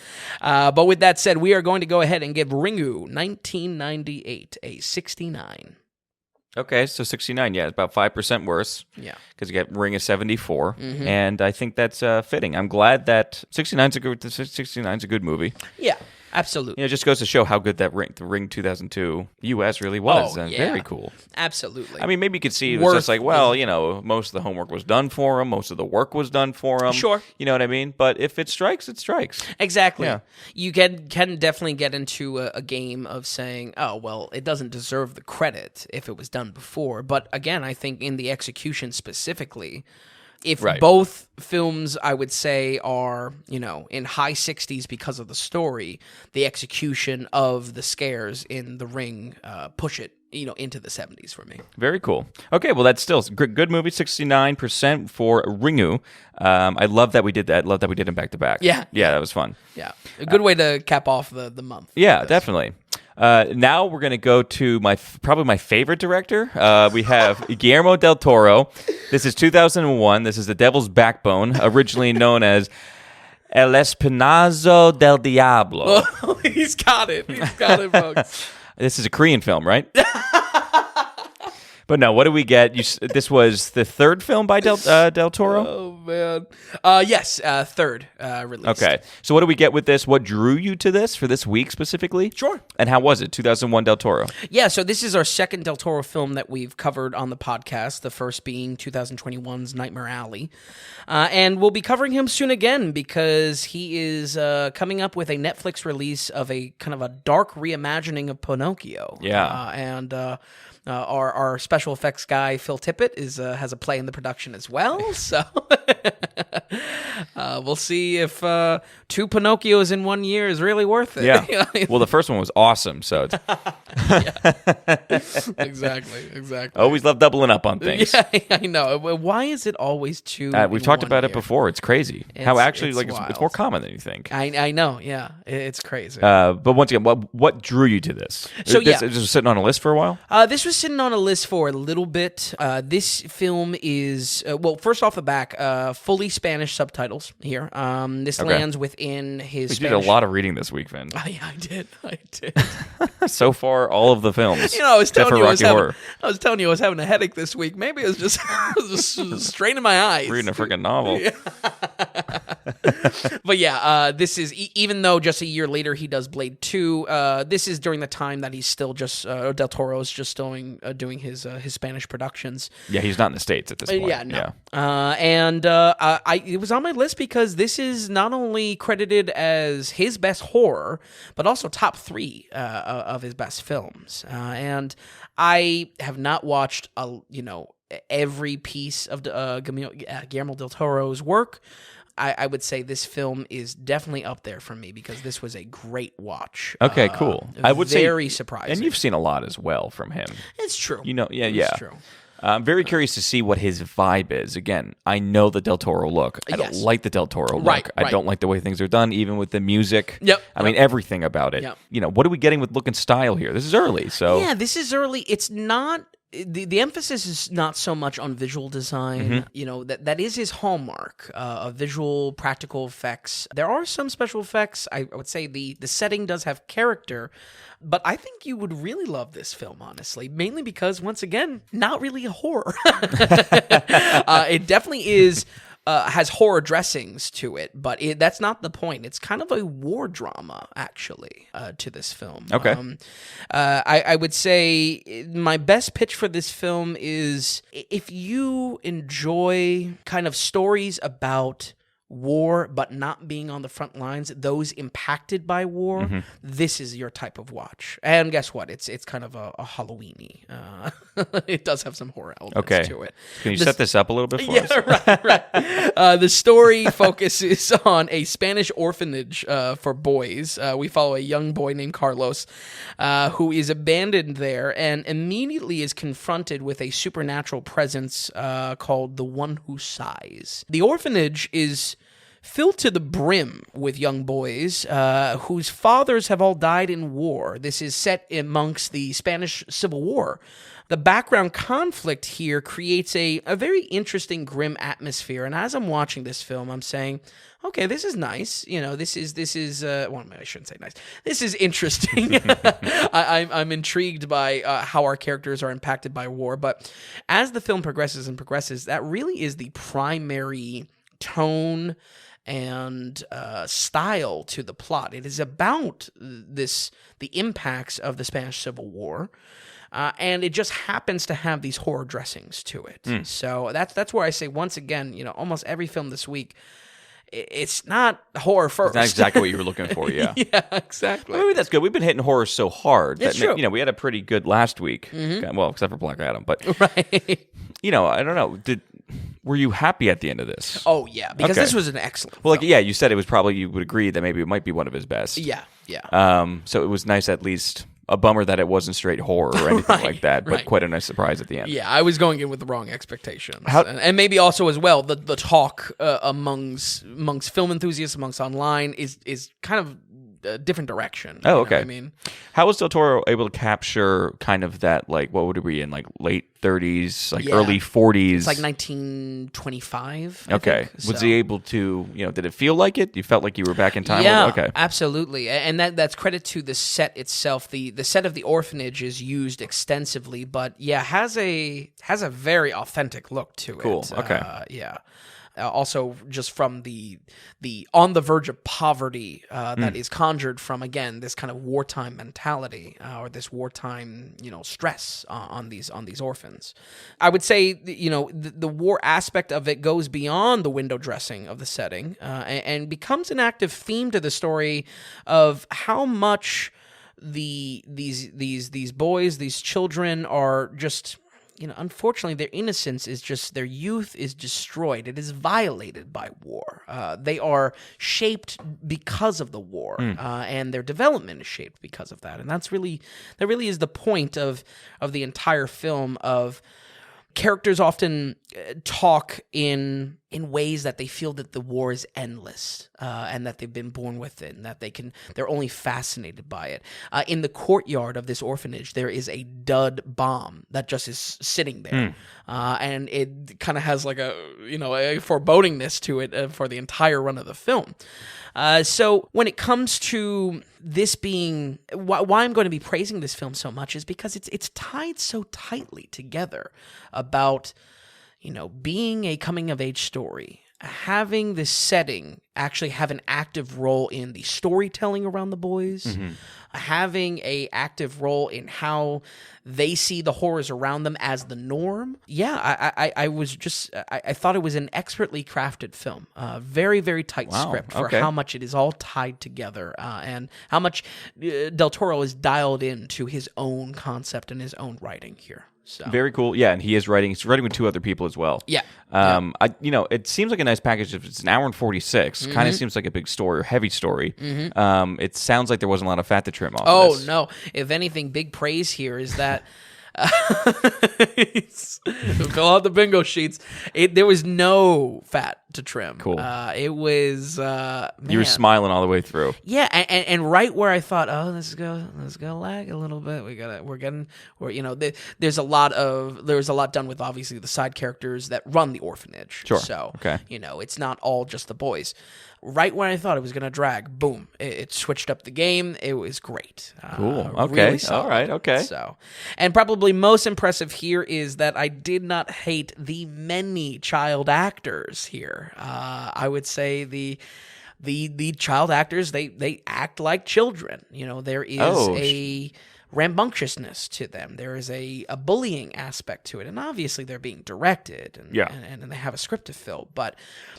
But with that said, we are going to go ahead and give Ringu 1998 a 69. Okay, so 69, yeah, about 5% worse. Yeah. Because you get Ring of 74, and I think that's fitting. I'm glad that 69's a good movie. Yeah, absolutely. It just goes to show how good that the Ring 2002 US really was. Very cool. Absolutely. I mean, maybe you could see it was just like, well, most of the homework was done for him. Most of the work was done for him. Sure. You know what I mean? But if it strikes, it strikes. Exactly. Yeah. You can definitely get into a game of saying, oh, well, it doesn't deserve the credit if it was done before. But again, I think in the execution specifically, if both films, I would say, are, in high 60s because of the story, the execution of the scares in The Ring push it, into the 70s for me. Very cool. Okay, well, that's still good movie, 69% for Ringu. I love that we did that. Love that we did them back to back. Yeah. Yeah, that was fun. Yeah. A good way to cap off the month. Yeah, definitely. Now we're going to go to probably my favorite director. We have Guillermo del Toro. This is 2001. This is The Devil's Backbone, originally known as El Espinazo del Diablo. Oh, he's got it. He's got it, folks. This is a Korean film, right? But no, what do we get? This was the third film by Del Toro? Oh, man. Yes, third release. Okay. So what do we get with this? What drew you to this for this week specifically? Sure. And how was it? 2001 Del Toro. Yeah, so this is our second Del Toro film that we've covered on the podcast, the first being 2021's Nightmare Alley. And we'll be covering him soon again because he is coming up with a Netflix release of a kind of a dark reimagining of Pinocchio. Yeah. And our special effects guy, Phil Tippett, has a play in the production as well. So we'll see if 2 Pinocchios in 1 year is really worth it. Yeah. Well, the first one was awesome. So Exactly. Always love doubling up on things. Yeah, I know. Why is it always 2? We've talked about it before. It's crazy. How actually it's more common than you think. I know. Yeah, it's crazy. But once again, what drew you to this? So this was sitting on a list for a while. This was sitting on a list for a little bit. This film is first off the back, fully Spanish subtitles here. This lands within his. You Spanish... did a lot of reading this week, Vin. I did. So far, all of the films. I was telling you I was having a headache this week. Maybe it was just straining my eyes. Reading a freaking novel. Yeah. But yeah, this is even though just a year later he does Blade 2. This is during the time that he's still just Del Toro's just doing his Spanish productions. Yeah, he's not in the States at this point. Yeah, no. It was on my list because this is not only credited as his best horror, but also top 3 of his best films. And I have not watched every piece of Guillermo del Toro's work. I would say this film is definitely up there for me because this was a great watch. Okay, cool. I would say very surprising. And you've seen a lot as well from him. It's true. Yeah. It's true. I'm very curious to see what his vibe is. Again, I know the Del Toro look. I don't like the Del Toro look. Right. I don't like the way things are done, even with the music. Yep. I mean, everything about it. Yep. What are we getting with look and style here? This is early, so... Yeah, this is early. It's not... The emphasis is not so much on visual design. That is his hallmark of visual practical effects. There are some special effects. I would say the setting does have character, but I think you would really love this film, honestly, mainly because, once again, not really a horror. It definitely is... has horror dressings to it, but that's not the point. It's kind of a war drama, actually, to this film. Okay. I would say my best pitch for this film is if you enjoy kind of stories about war, but not being on the front lines, those impacted by war, this is your type of watch. And guess what? It's kind of a Halloween-y. It does have some horror elements to it. Can you set this up a little bit for us? Right. The story focuses on a Spanish orphanage for boys. We follow a young boy named Carlos who is abandoned there and immediately is confronted with a supernatural presence called the One Who Sighs. The orphanage is filled to the brim with young boys whose fathers have all died in war. This is set amongst the Spanish Civil War. The background conflict here creates a very interesting, grim atmosphere. And as I'm watching this film, I'm saying, okay, this is nice. This is well, I shouldn't say nice. This is interesting. I'm intrigued by how our characters are impacted by war. But as the film progresses, that really is the primary tone and style to the plot. It is about the impacts of the Spanish Civil War. And it just happens to have these horror dressings to it. So that's where I say, once again, almost every film this week, it's not horror first. It's not exactly what you were looking for, yeah. Yeah, exactly. Well, maybe that's good. We've been hitting horror so hard It's that true. we had a pretty good last week. Well, except for Black Adam, but Right. I don't know. Were you happy at the end of this? Oh, yeah, because Okay. this was an excellent Well, film. you said it was probably, you would agree that maybe it might be one of his best. Yeah. So it was nice, at least. A bummer that it wasn't straight horror or anything like that, but right. quite a nice surprise at the end. Yeah, I was going in with the wrong expectations. And maybe also as well, the talk amongst film enthusiasts, amongst online, is kind of a different direction. Oh, okay. I mean, how was Del Toro able to capture kind of that, like, what would it be in, like, late 30s, like Yeah. early 40s? it's like 1925. Okay. I think. Was So- he able to, did it feel like it? You felt like you were back in time? Yeah, Okay. absolutely, and that's credit to the set itself. The set of the orphanage is used extensively, but has a very authentic look to it. Cool, okay. Yeah. Also, just from the on the verge of poverty that is conjured from, again, this kind of wartime mentality or this wartime stress on these orphans. I would say the war aspect of it goes beyond the window dressing of the setting and becomes an active theme to the story of how much these boys, these children are just. Unfortunately, their innocence is just, their youth is destroyed. It is violated by war. They are shaped because of the war, and their development is shaped because of that. And that really is the point of the entire film. Of characters often talk in ways that they feel that the war is endless, and that they've been born with it, and that they're only fascinated by it. In the courtyard of this orphanage, there is a dud bomb that just is sitting there, and it kind of has like a forebodingness to it for the entire run of the film. So when it comes to this being why I'm going to be praising this film so much is because it's tied so tightly together about being a coming of age story, having this setting actually have an active role in the storytelling around the boys, having a active role in how they see the horrors around them as the norm. Yeah, I thought it was an expertly crafted film. Very, very tight script for how much it is all tied together, and how much Del Toro is dialed into his own concept and his own writing here. So. Very cool. Yeah, and he's writing with two other people as well. Yeah. It seems like a nice package. If it's an hour and 46, kind of seems like a big story or heavy story. It sounds like there wasn't a lot of fat to trim off. Oh, of this. no. If anything, big praise here is that fill out the bingo sheets. There was no fat to trim. Cool. It was You were smiling all the way through. Yeah, and right where I thought, this is gonna lag a little bit. There's a lot done with obviously the side characters that run the orphanage. Sure. So Okay. it's not all just the boys. Right when I thought it was gonna drag, boom! It switched up the game. It was great. Cool. Okay. Really solid. All right. Okay. So, and probably most impressive here is that I did not hate the many child actors here. I would say the child actors, they act like children. There is a rambunctiousness to them. There is a bullying aspect to it, and obviously they're being directed, and they have a script to fill. But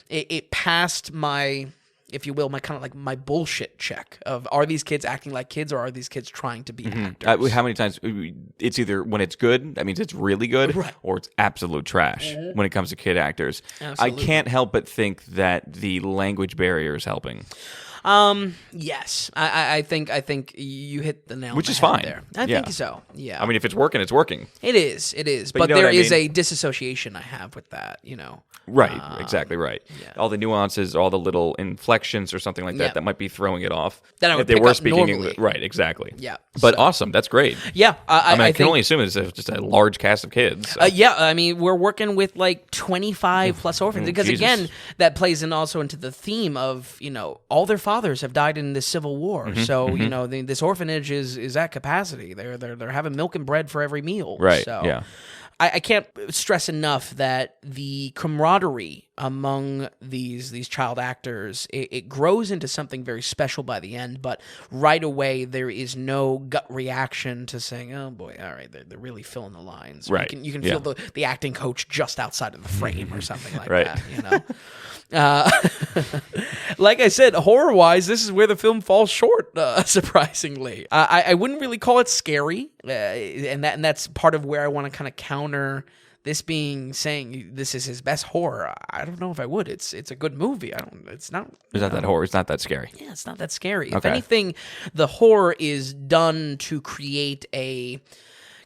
it passed my, if you will, my kind of like my bullshit check of, are these kids acting like kids, or are these kids trying to be actors? How many times it's either when it's good, that means it's really good, or it's absolute trash when it comes to kid actors. Absolutely. I can't help but think that the language barrier is helping. Yes, I think you hit the nail on Which the is head fine. there. I think so. Yeah. I mean, if it's working, it's working. It is. But you know there what I is mean? a disassociation I have with that, Right, exactly right. yeah. All the nuances, all the little inflections or something like that Yeah. that might be throwing it off. That I would if they pick were up speaking normally. English. Right, exactly. Yeah. But So- awesome, that's great. Yeah. I can think, only assume it's just a large cast of kids. So. yeah, I mean, we're working with like 25 plus orphans because, Jesus. again, that plays in also into the theme of, all their fathers have died in the Civil War. So, this orphanage is at capacity. They're having milk and bread for every meal. Right, So yeah. I can't stress enough that the camaraderie among these child actors, it grows into something very special by the end, but right away there is no gut reaction to saying, oh boy, all right, they're really filling the lines. Right. You can feel the acting coach just outside of the frame or something like Right. that, Like I said, horror-wise, this is where the film falls short, surprisingly. I wouldn't really call it scary, and that's part of where I want to kind of counter this being saying this is his best horror. I don't know if I would. It's a good movie. It's not. It's not that horror. It's not that scary. Yeah, it's not that scary. If Okay. anything, the horror is done to create a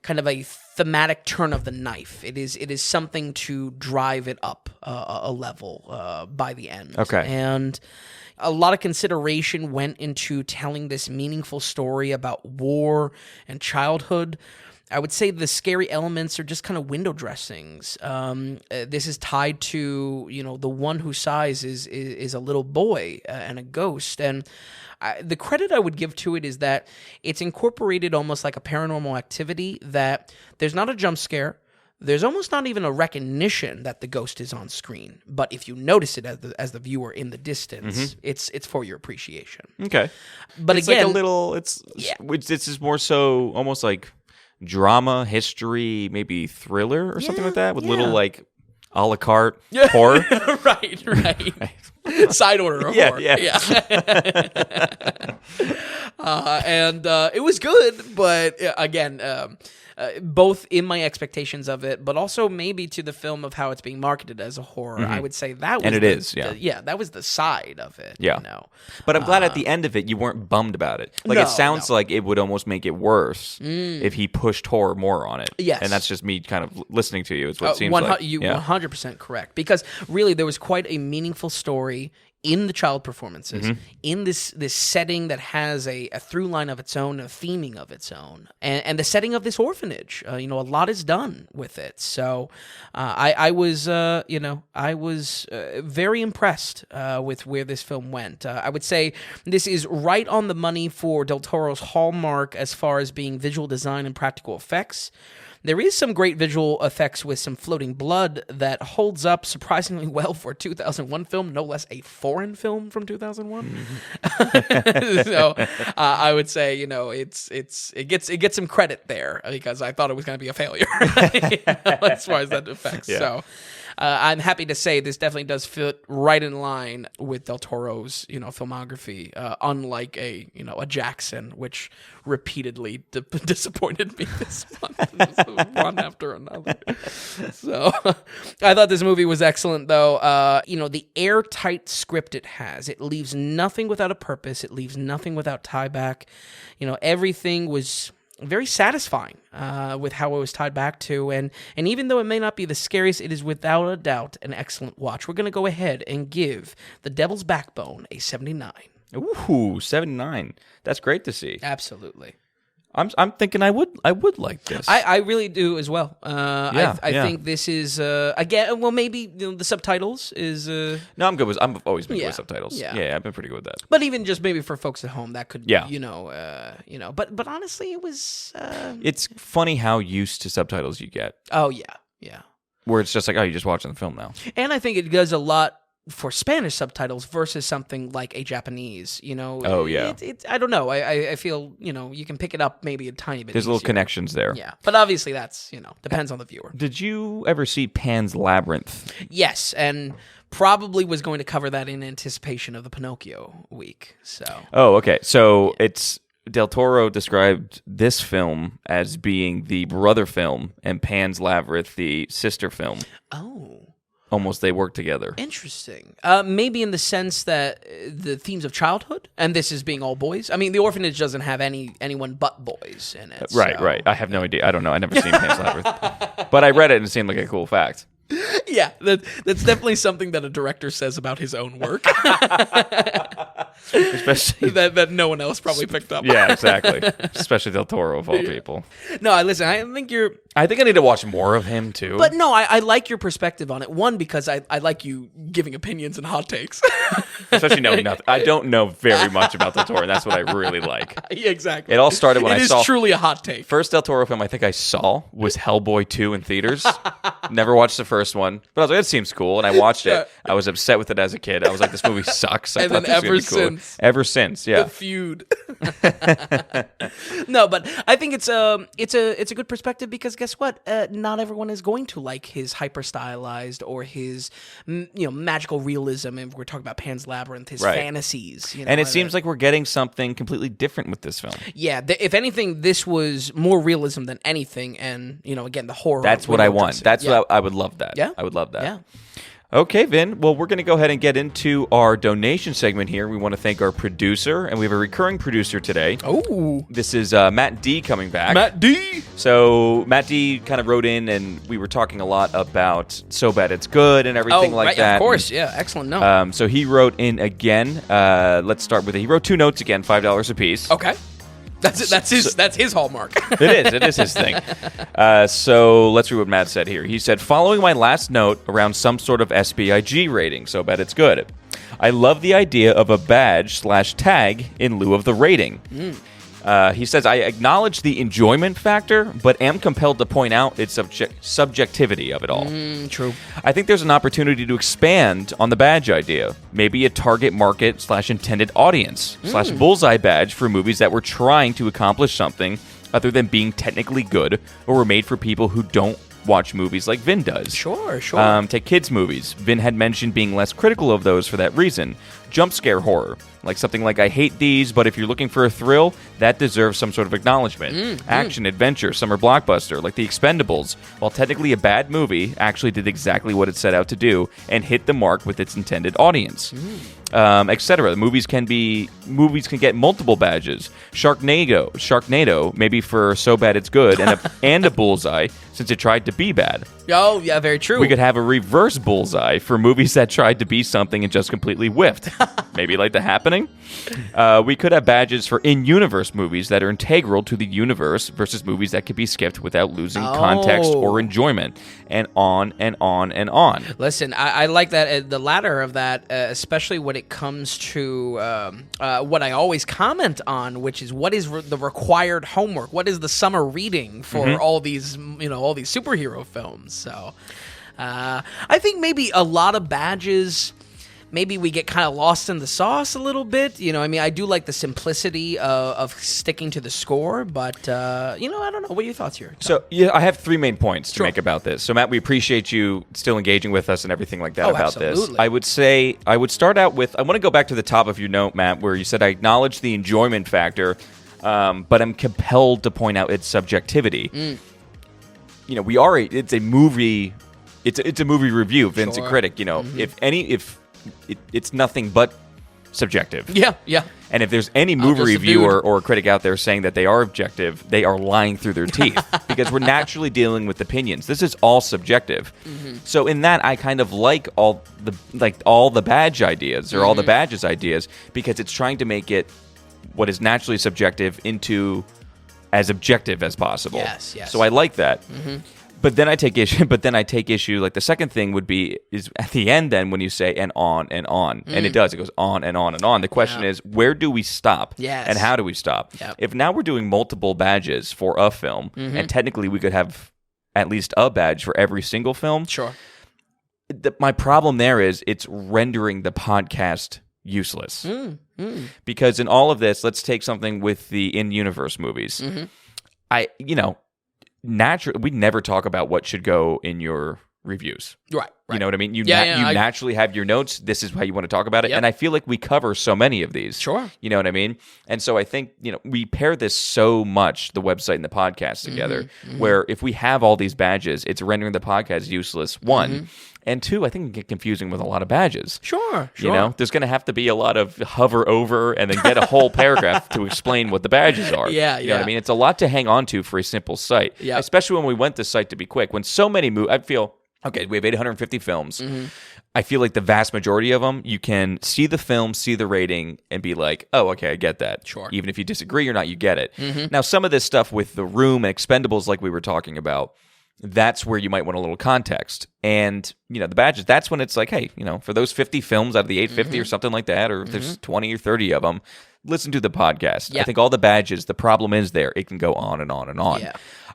kind of a thematic turn of the knife. It is something to drive it up a level by the end. Okay. And a lot of consideration went into telling this meaningful story about war and childhood. I would say the scary elements are just kind of window dressings. This is tied to, the one who sighs is a little boy and a ghost. And the credit I would give to it is that it's incorporated almost like a Paranormal Activity, that there's not a jump scare. There's almost not even a recognition that the ghost is on screen. But if you notice it as the viewer in the distance, it's for your appreciation. Okay. But It's again, like a little, it's just more so almost like drama, history, maybe thriller or something like that with little like a la carte horror. right. Side order of horror. Yeah. And it was good, but again, both in my expectations of it, but also maybe to the film of how it's being marketed as a horror. I would say that was And it is, yeah. that was the side of it. Yeah. But I'm glad at the end of it you weren't bummed about it. Like No, it sounds no. like it would almost make it worse if he pushed horror more on it. Yes. And that's just me kind of listening to you. It's what it seems like. You Yeah. 100% correct, because really there was quite a meaningful story in the child performances, in this setting that has a through line of its own, a theming of its own, and the setting of this orphanage. A lot is done with it. So I was very impressed with where this film went. I would say this is right on the money for Del Toro's hallmark as far as being visual design and practical effects. There is some great visual effects with some floating blood that holds up surprisingly well for a 2001 film, no less a foreign film from 2001. So I would say, it gets some credit there because I thought it was going to be a failure as far as that effects. Yeah. So I'm happy to say this definitely does fit right in line with Del Toro's, filmography, unlike a Jackson, which repeatedly disappointed me this month. One after another. So I thought this movie was excellent, though. The airtight script it has, it leaves nothing without a purpose. It leaves nothing without tie back. Everything was very satisfying with how it was tied back to, and even though it may not be the scariest, it is without a doubt an excellent watch. We're going to go ahead and give The Devil's Backbone a 79. Ooh, 79. That's great to see. Absolutely. I'm thinking I would like this. I really do as well. I yeah. think this is again. Well, maybe the subtitles is. No, I'm good with. I've always been good Yeah. with subtitles. Yeah. I've been pretty good with that. But even just maybe for folks at home, that could. Yeah. But honestly, it was. It's funny how used to subtitles you get, Oh yeah. where it's just like, oh, you're just watching the film now. And I think it does a lot for Spanish subtitles versus something like a Japanese, Oh, yeah. I don't know. I feel, you can pick it up maybe a tiny bit There's little easier. connections there. Yeah. But obviously that's, depends on the viewer. Did you ever see Pan's Labyrinth? Yes, and probably was going to cover that in anticipation of the Pinocchio week. So. Oh, okay. So it's Del Toro described this film as being the brother film and Pan's Labyrinth the sister film. Oh. almost they work together. Interesting. Maybe in the sense that the themes of childhood, and this is being all boys. I mean, the orphanage doesn't have anyone but boys in it. Right. I have no idea. I don't know. I never seen Pan's Labyrinth, but I read it and it seemed like a cool fact. Yeah, that's definitely something that a director says about his own work. Especially that no one else probably picked up. Yeah, exactly. Especially Del Toro of all people. No, listen, I think you're... I think I need to watch more of him, too. But no, I like your perspective on it. One, because I like you giving opinions and hot takes. Especially knowing nothing. I don't know very much about Del Toro, and that's what I really like. Yeah, exactly. It all started when I saw... It is truly a hot take. First Del Toro film I think I saw was Hellboy 2 in theaters. Never watched the first one, but I was like, it seems cool, and I watched it. I was upset with it as a kid. I was like, this movie sucks. I and thought then this was gonna be cool. Ever since, yeah. The feud. No, but I think it's a good perspective because guess what? Not everyone is going to like his hyper stylized or his magical realism. And we're talking about Pan's Labyrinth, his fantasies. And it seems like we're getting something completely different with this film. Yeah, if anything, this was more realism than anything. And again, the horror. That's what I want. That's what I would love that. Yeah, I would love that. Yeah. Okay, Vin. Well, we're going to go ahead and get into our donation segment here. We want to thank our producer, and we have a recurring producer today. Oh. This is Matt D coming back. Matt D! So Matt D kind of wrote in, and we were talking a lot about So Bad It's Good and everything like that. Of course, yeah. Excellent note. So he wrote in again. Let's start with it. He wrote 2 notes again, $5 a piece. Okay. That's his hallmark. It is his thing. So let's read what Matt said here. He said, following my last note around some sort of SBIG rating, so bad it's good. I love the idea of a badge/tag in lieu of the rating. He says, I acknowledge the enjoyment factor, but am compelled to point out its subjectivity of it all. True. I think there's an opportunity to expand on the badge idea. Maybe a target market/intended audience/bullseye badge for movies that were trying to accomplish something other than being technically good or were made for people who don't watch movies like Vin does. Sure. Take kids' movies. Vin had mentioned being less critical of those for that reason. Jump scare horror. Like something like I hate these, but if you're looking for a thrill, that deserves some sort of acknowledgement. Action, adventure, summer blockbuster, like The Expendables, while technically a bad movie, actually did exactly what it set out to do and hit the mark with its intended audience. Etc. Movies can get multiple badges. Sharknado, maybe for So Bad It's Good, and a bullseye since it tried to be bad. Oh, yeah, very true. We could have a reverse bullseye for movies that tried to be something and just completely whiffed. Maybe like The Happening. We could have badges for in-universe movies that are integral to the universe versus movies that could be skipped without losing context or enjoyment, and on and on and on. Listen, I like that, the latter of that, especially when it comes to what I always comment on, which is what is the required homework? What is the summer reading for all these, all these superhero films? So, I think maybe a lot of badges. Maybe we get kind of lost in the sauce a little bit. I do like the simplicity of sticking to the score, but, I don't know. What are your thoughts here, Tom? So, I have 3 main points to make about this. So, Matt, we appreciate you still engaging with us and everything like that about absolutely. this. I would say, I would start out with, I want to go back to the top of your note, Matt, where you said, I acknowledge the enjoyment factor, but I'm compelled to point out its subjectivity. It's a movie, it's a movie review, Vince a critic, it's nothing but subjective. Yeah. And if there's any movie reviewer or critic out there saying that they are objective, they are lying through their teeth because we're naturally dealing with opinions. This is all subjective. So in that, I kind of like all the badge ideas or all the badges ideas because it's trying to make it what is naturally subjective into as objective as possible. Yes. So I like that. But then I take issue. Like the second thing is at the end. Then when you say and on, and it does. It goes on and on and on. The question is, where do we stop? Yes. And how do we stop? Yep. If now we're doing multiple badges for a film, and technically we could have at least a badge for every single film. Sure. My problem there is it's rendering the podcast useless. Because in all of this, let's take something with the in-universe movies. Naturally, we never talk about what should go in your reviews. Right. You know what I mean? You I naturally have your notes. This is how you want to talk about it. Yep. And I feel like we cover so many of these. Sure. You know what I mean? And so I think, we pair this so much, the website and the podcast together, where if we have all these badges, it's rendering the podcast useless. One. And 2, I think it can get confusing with a lot of badges. Sure. You know, there's going to have to be a lot of hover over and then get a whole paragraph to explain what the badges are. Yeah, you know what I mean? It's a lot to hang on to for a simple site. Yeah. Especially when we went this site to be quick. When so many I feel, okay, we have 850 films. I feel like the vast majority of them, you can see the film, see the rating, and be like, oh, okay, I get that. Sure. Even if you disagree or not, you get it. Now, some of this stuff with The Room and Expendables, like we were talking about, that's where you might want a little context. And, the badges, that's when it's like, hey, for those 50 films out of the 850 or something like that, or if there's 20 or 30 of them, listen to the podcast. Yeah. I think all the badges, the problem is there. It can go on and on and on. Yeah.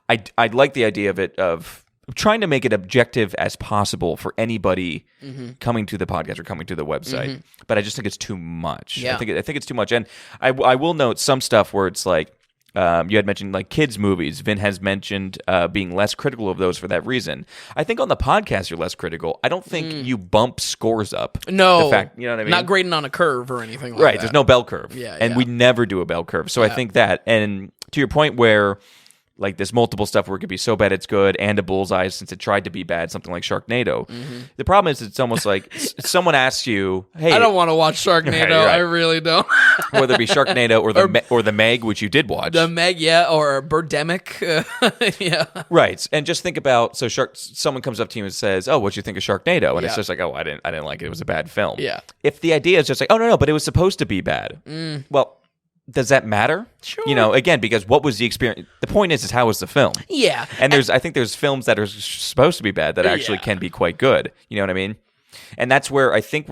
I'd like the idea of trying to make it objective as possible for anybody coming to the podcast or coming to the website. But I just think it's too much. Yeah. I think it's too much. And I will note some stuff where it's like, you had mentioned like kids' movies. Vin has mentioned being less critical of those for that reason. I think on the podcast you're less critical. I don't think you bump scores up. No, the fact, you know what I mean? Not grading on a curve or anything like right. that. There's no bell curve. Yeah, and we never do a bell curve. So I think that, and to your point where like there's multiple stuff where it could be so bad it's good, and a bullseye since it tried to be bad, something like Sharknado. The problem is it's almost like someone asks you, hey, I don't want to watch Sharknado. Right. I really don't. Whether it be Sharknado or the Meg, which you did watch. The Meg, yeah, or Birdemic. Yeah. Right. And just think about, someone comes up to you and says, oh, what'd you think of Sharknado? And it's just like, oh, I didn't like it. It was a bad film. Yeah. If the idea is just like, oh, no, but it was supposed to be bad. Well, does that matter? Sure. Again, because what was the experience? The point is how was the film? Yeah. And I think there's films that are supposed to be bad that actually can be quite good. You know what I mean? And that's where I think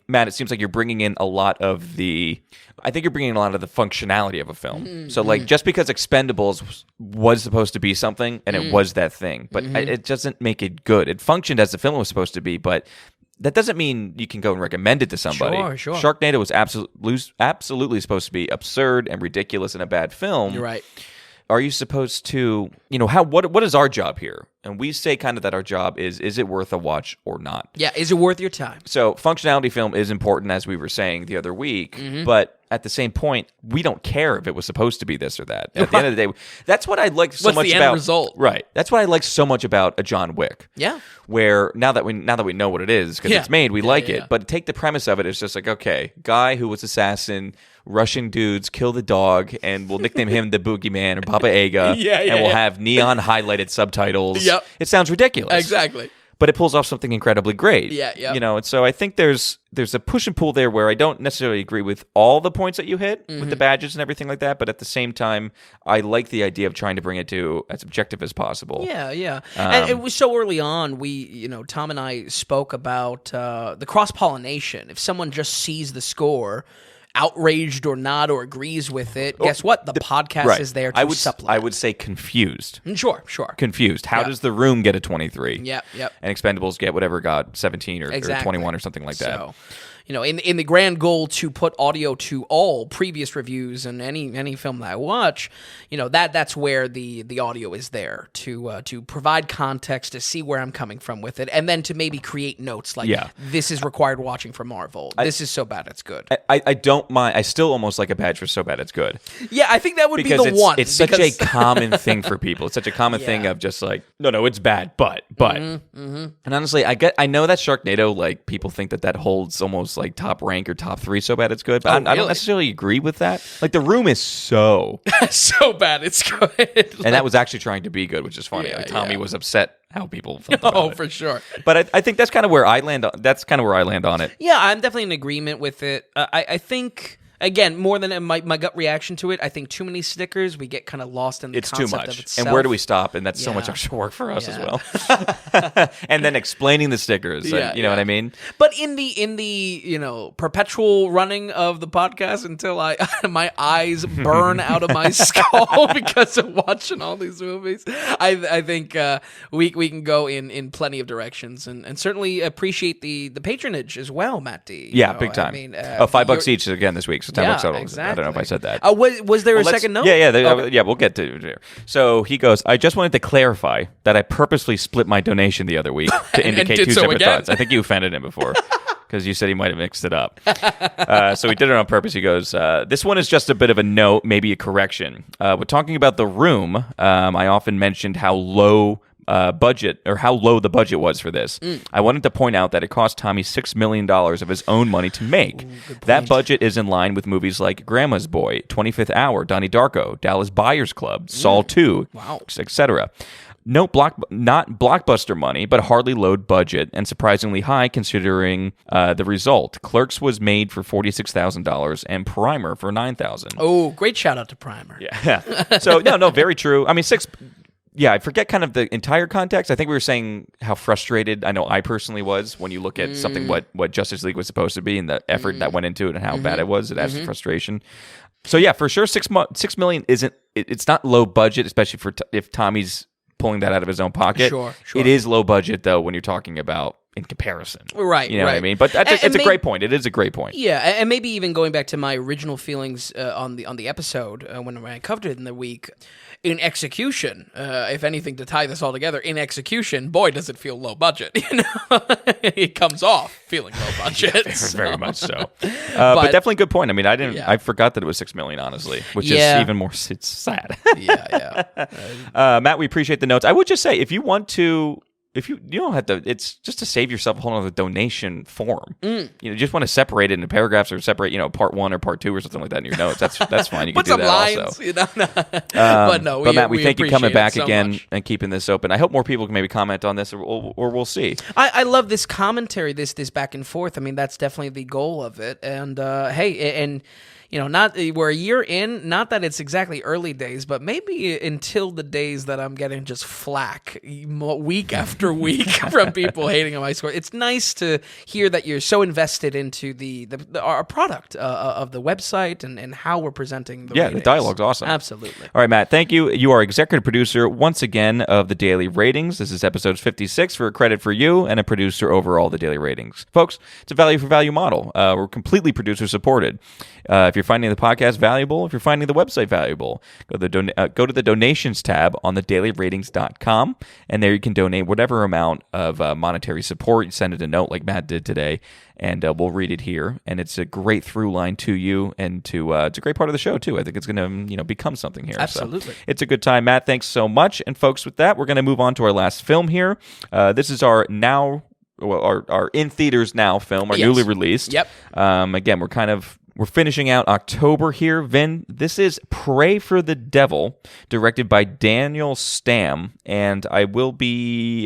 Matt, it seems like you're bringing in a lot of the functionality of a film. So like just because Expendables was supposed to be something and it was that thing, but it doesn't make it good. It functioned as the film was supposed to be, but that doesn't mean you can go and recommend it to somebody. Sure. Sharknado was absolutely supposed to be absurd and ridiculous and a bad film. You're right. Are you supposed to, what is our job here? And we say kind of that our job is it worth a watch or not? Yeah, is it worth your time? So functionality film is important, as we were saying the other week, but at the same point, we don't care if it was supposed to be this or that. At the end of the day, that's what I like so much about. What's the end result? Right. That's what I like so much about a John Wick. Yeah. Where now that we know what it is because it's made, we like it. But take the premise of it, it's just like, okay, guy who was assassin, Russian dudes, kill the dog, and we'll nickname him the Boogeyman or Baba Yaga, and we'll have neon highlighted subtitles. Yep. It sounds ridiculous. Exactly. But it pulls off something incredibly great. Yeah. And so I think there's a push and pull there where I don't necessarily agree with all the points that you hit with the badges and everything like that, but at the same time, I like the idea of trying to bring it to as objective as possible. Yeah. And it was so early on, Tom and I spoke about the cross-pollination. If someone just sees the score, outraged or not, or agrees with it, guess what? The podcast is there to supplement. I would say confused. Sure. Confused. How does The Room get a 23? Yep. And Expendables get whatever it got, 17 or 21 or something like that. So, in the grand goal to put audio to all previous reviews and any film that I watch, that's where the audio is there to provide context, to see where I'm coming from with it, and then to maybe create notes like, this is required watching for Marvel. This is so bad it's good. I don't mind. I still almost like a badge for so bad it's good. Yeah, I think that would be the one. It's such a common thing for people. It's such a common thing of just like, no, it's bad, but. And honestly, I know that Sharknado, like people think that holds almost like top rank or top 3 so bad it's good, but I don't necessarily agree with that. Like The Room is so bad it's good. And that was actually trying to be good, which is funny. Tommy was upset how people felt about it. For sure. But I think that's kind of where I land on it. Yeah, I'm definitely in agreement with it. I think, again, more than my gut reaction to it, I think too many stickers, we get kind of lost in the concept too much. of itself. And where do we stop? And that's so much extra work for us as well. And then explaining the stickers, you know what I mean? But in the perpetual running of the podcast until my eyes burn out of my skull because of watching all these movies, I think we can go in plenty of directions and certainly appreciate the patronage as well, Matt D. Yeah, big time. I mean, $5 each again this week. So $10 total. Exactly. I don't know if I said that. Was there a second note? Yeah, we'll get to it there. So he goes, I just wanted to clarify that I purposely split my donation the other week to indicate two separate thoughts. I think you offended him before because you said he might have mixed it up. So he did it on purpose. He goes, this one is just a bit of a note, maybe a correction. When talking about The Room, I often mentioned how low budget, or how low the budget was for this. I wanted to point out that it cost Tommy $6 million of his own money to make. That budget is in line with movies like Grandma's Boy, 25th Hour, Donnie Darko, Dallas Buyers Club, Saw 2, etc. Not blockbuster money, but hardly low budget, and surprisingly high considering the result. Clerks was made for $46,000 and Primer for $9,000. Oh, great shout out to Primer. Yeah. So, no, very true. I mean, I forget kind of the entire context. I think we were saying how frustrated I know I personally was when you look at something what Justice League was supposed to be and the effort that went into it and how bad it was. It adds to frustration. So, yeah, for sure, $6 million isn't, it's not low budget, especially for if Tommy's pulling that out of his own pocket. Sure. It is low budget, though, when you're talking about in comparison. Right, You know what I mean? But it's a great point. It is a great point. Yeah, and maybe even going back to my original feelings on the episode when I covered it in the week, in execution, if anything, to tie this all together, in execution, boy, does it feel low budget. It comes off feeling low budget. Very much so. But definitely a good point. I mean, I forgot that it was $6 million, honestly, which is even more. It's sad. Matt, we appreciate the notes. I would just say, if you want to. If you don't have to, it's just to save yourself a whole other donation form. You just want to separate it into paragraphs or separate, part 1 or part 2 or something like that in your notes. That's fine. You can do that lines, also. But Matt, we thank you coming back again and keeping this open. I hope more people can maybe comment on this, or we'll see. I love this commentary, this back and forth. I mean, that's definitely the goal of it. And not we're a year in. Not that it's exactly early days, but maybe until the days that I'm getting just flack week after week from people hating on my score. It's nice to hear that you're so invested into our product of the website and how we're presenting the ratings. The dialogue's awesome. Absolutely. All right, Matt, thank you. You are executive producer once again of the Daily Ratings. This is episode 56 for a credit for you and a producer over all the Daily Ratings. Folks, it's a value for value model. We're completely producer supported. If you're finding the podcast valuable, if you're finding the website valuable, go to the donations tab on thedailyratings.com, and there you can donate whatever amount of monetary support. You send it a note like Matt did today, and we'll read it here. And it's a great through line to you, and it's a great part of the show too. I think it's going to become something here. Absolutely, so it's a good time, Matt. Thanks so much. And folks, with that, we're going to move on to our last film here. This is our in theaters now film, our newly released. Yep. Again, we're finishing out October here. Vin, this is Pray for the Devil, directed by Daniel Stamm, and I'm a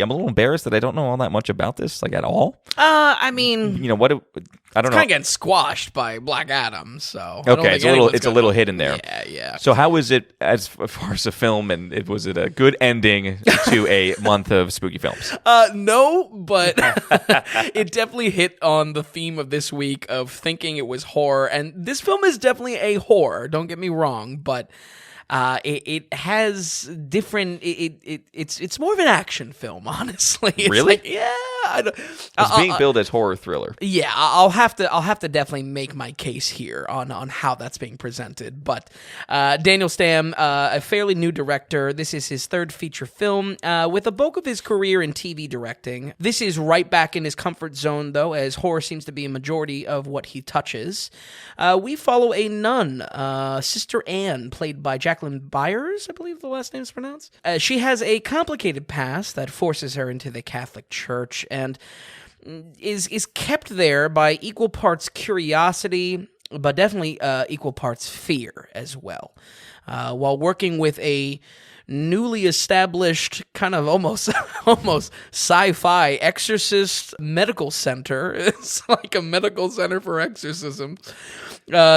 little embarrassed that I don't know all that much about this, at all. I mean, I don't know. It's kind of getting squashed by Black Adam, so okay, it's a little hidden there. Yeah. So how is it as far as a film, and was it a good ending to a month of spooky films? No, but it definitely hit on the theme of this week of thinking it was horror, and this film is definitely a horror. Don't get me wrong, but it has different. It's more of an action film, honestly. It's really? It's being billed as horror thriller. Yeah, I'll have to definitely make my case here on how that's being presented. But Daniel Stamm, a fairly new director. This is his third feature film, with a bulk of his career in TV directing. This is right back in his comfort zone, though, as horror seems to be a majority of what he touches. We follow a nun, Sister Anne, played by Jacqueline Byers, I believe the last name is pronounced. She has a complicated past that forces her into the Catholic Church and is kept there by equal parts curiosity, but definitely equal parts fear as well. While working with a newly established kind of almost sci-fi exorcist medical center. It's like a medical center for exorcism.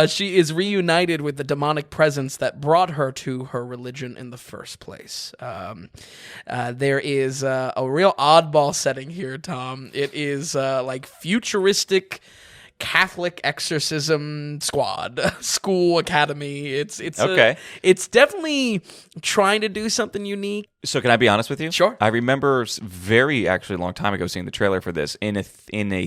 She is reunited with the demonic presence that brought her to her religion in the first place. There is a real oddball setting here, Tom. It is like futuristic Catholic exorcism squad, school academy. It's okay. It's definitely trying to do something unique. So can I be honest with you? Sure. I remember very actually a long time ago seeing the trailer for this in a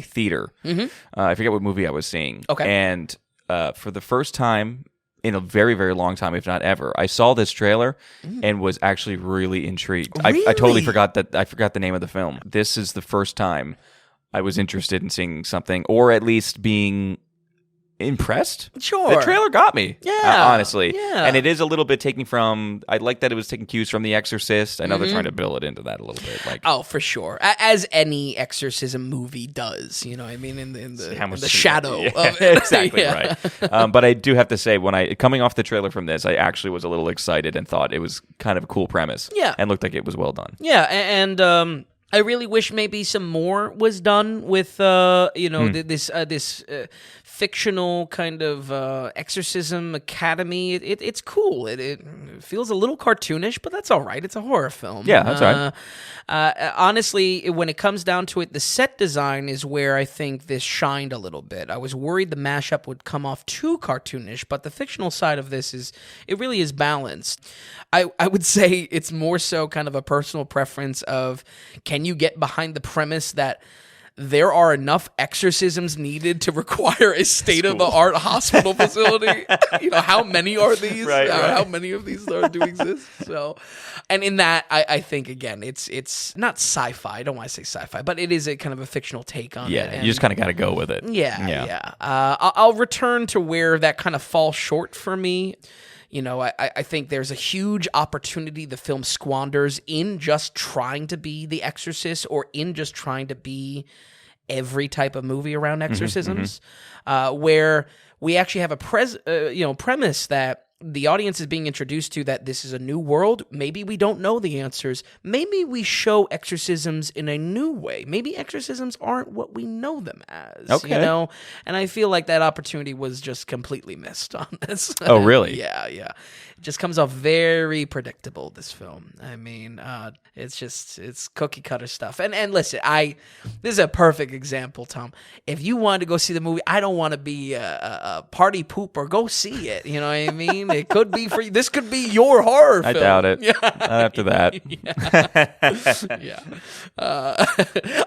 theater. Mm-hmm. I forget what movie I was seeing. Okay. And for the first time in a very, very long time, if not ever, I saw this trailer and was actually really intrigued. Really? I totally forgot the name of the film. This is the first time I was interested in seeing something, or at least being impressed. Sure. The trailer got me. Yeah. Honestly. Yeah. And it is a little bit taking from, I like that it was taking cues from The Exorcist. I know they're trying to build it into that a little bit. Like, oh, for sure. As any exorcism movie does, you know what I mean? In the shadow of it. Exactly right. But I do have to say, coming off the trailer from this, I actually was a little excited and thought it was kind of a cool premise. Yeah. And looked like it was well done. Yeah, and I really wish maybe some more was done with this fictional kind of exorcism academy. It's cool. It feels a little cartoonish, but that's all right. It's a horror film. Yeah, that's right. Honestly, when it comes down to it, the set design is where I think this shined a little bit. I was worried the mashup would come off too cartoonish, but the fictional side of this it really is balanced. I would say it's more so kind of a personal preference of, can you get behind the premise that there are enough exorcisms needed to require a state-of-the-art hospital facility? How many are these? Right. How many of these do exist? So, and in that, I think, again, it's not sci-fi. I don't want to say sci-fi, but it is a kind of a fictional take on it. Yeah, you just kind of got to go with it. Yeah. I'll return to where that kind of falls short for me. I think there's a huge opportunity the film squanders in just trying to be The Exorcist, or in just trying to be every type of movie around exorcisms, where we actually have a premise that the audience is being introduced to, that this is a new world. Maybe we don't know the answers. Maybe we show exorcisms in a new way. Maybe exorcisms aren't what we know them as. Okay. And I feel like that opportunity was just completely missed on this. Oh, really? Yeah. It just comes off very predictable, this film. I mean, it's cookie cutter stuff. And listen, this is a perfect example, Tom. If you wanted to go see the movie, I don't want to be a party pooper. Go see it. You know what I mean? It could be for you. This could be your horror film. I doubt it. Yeah. Not after that. Yeah.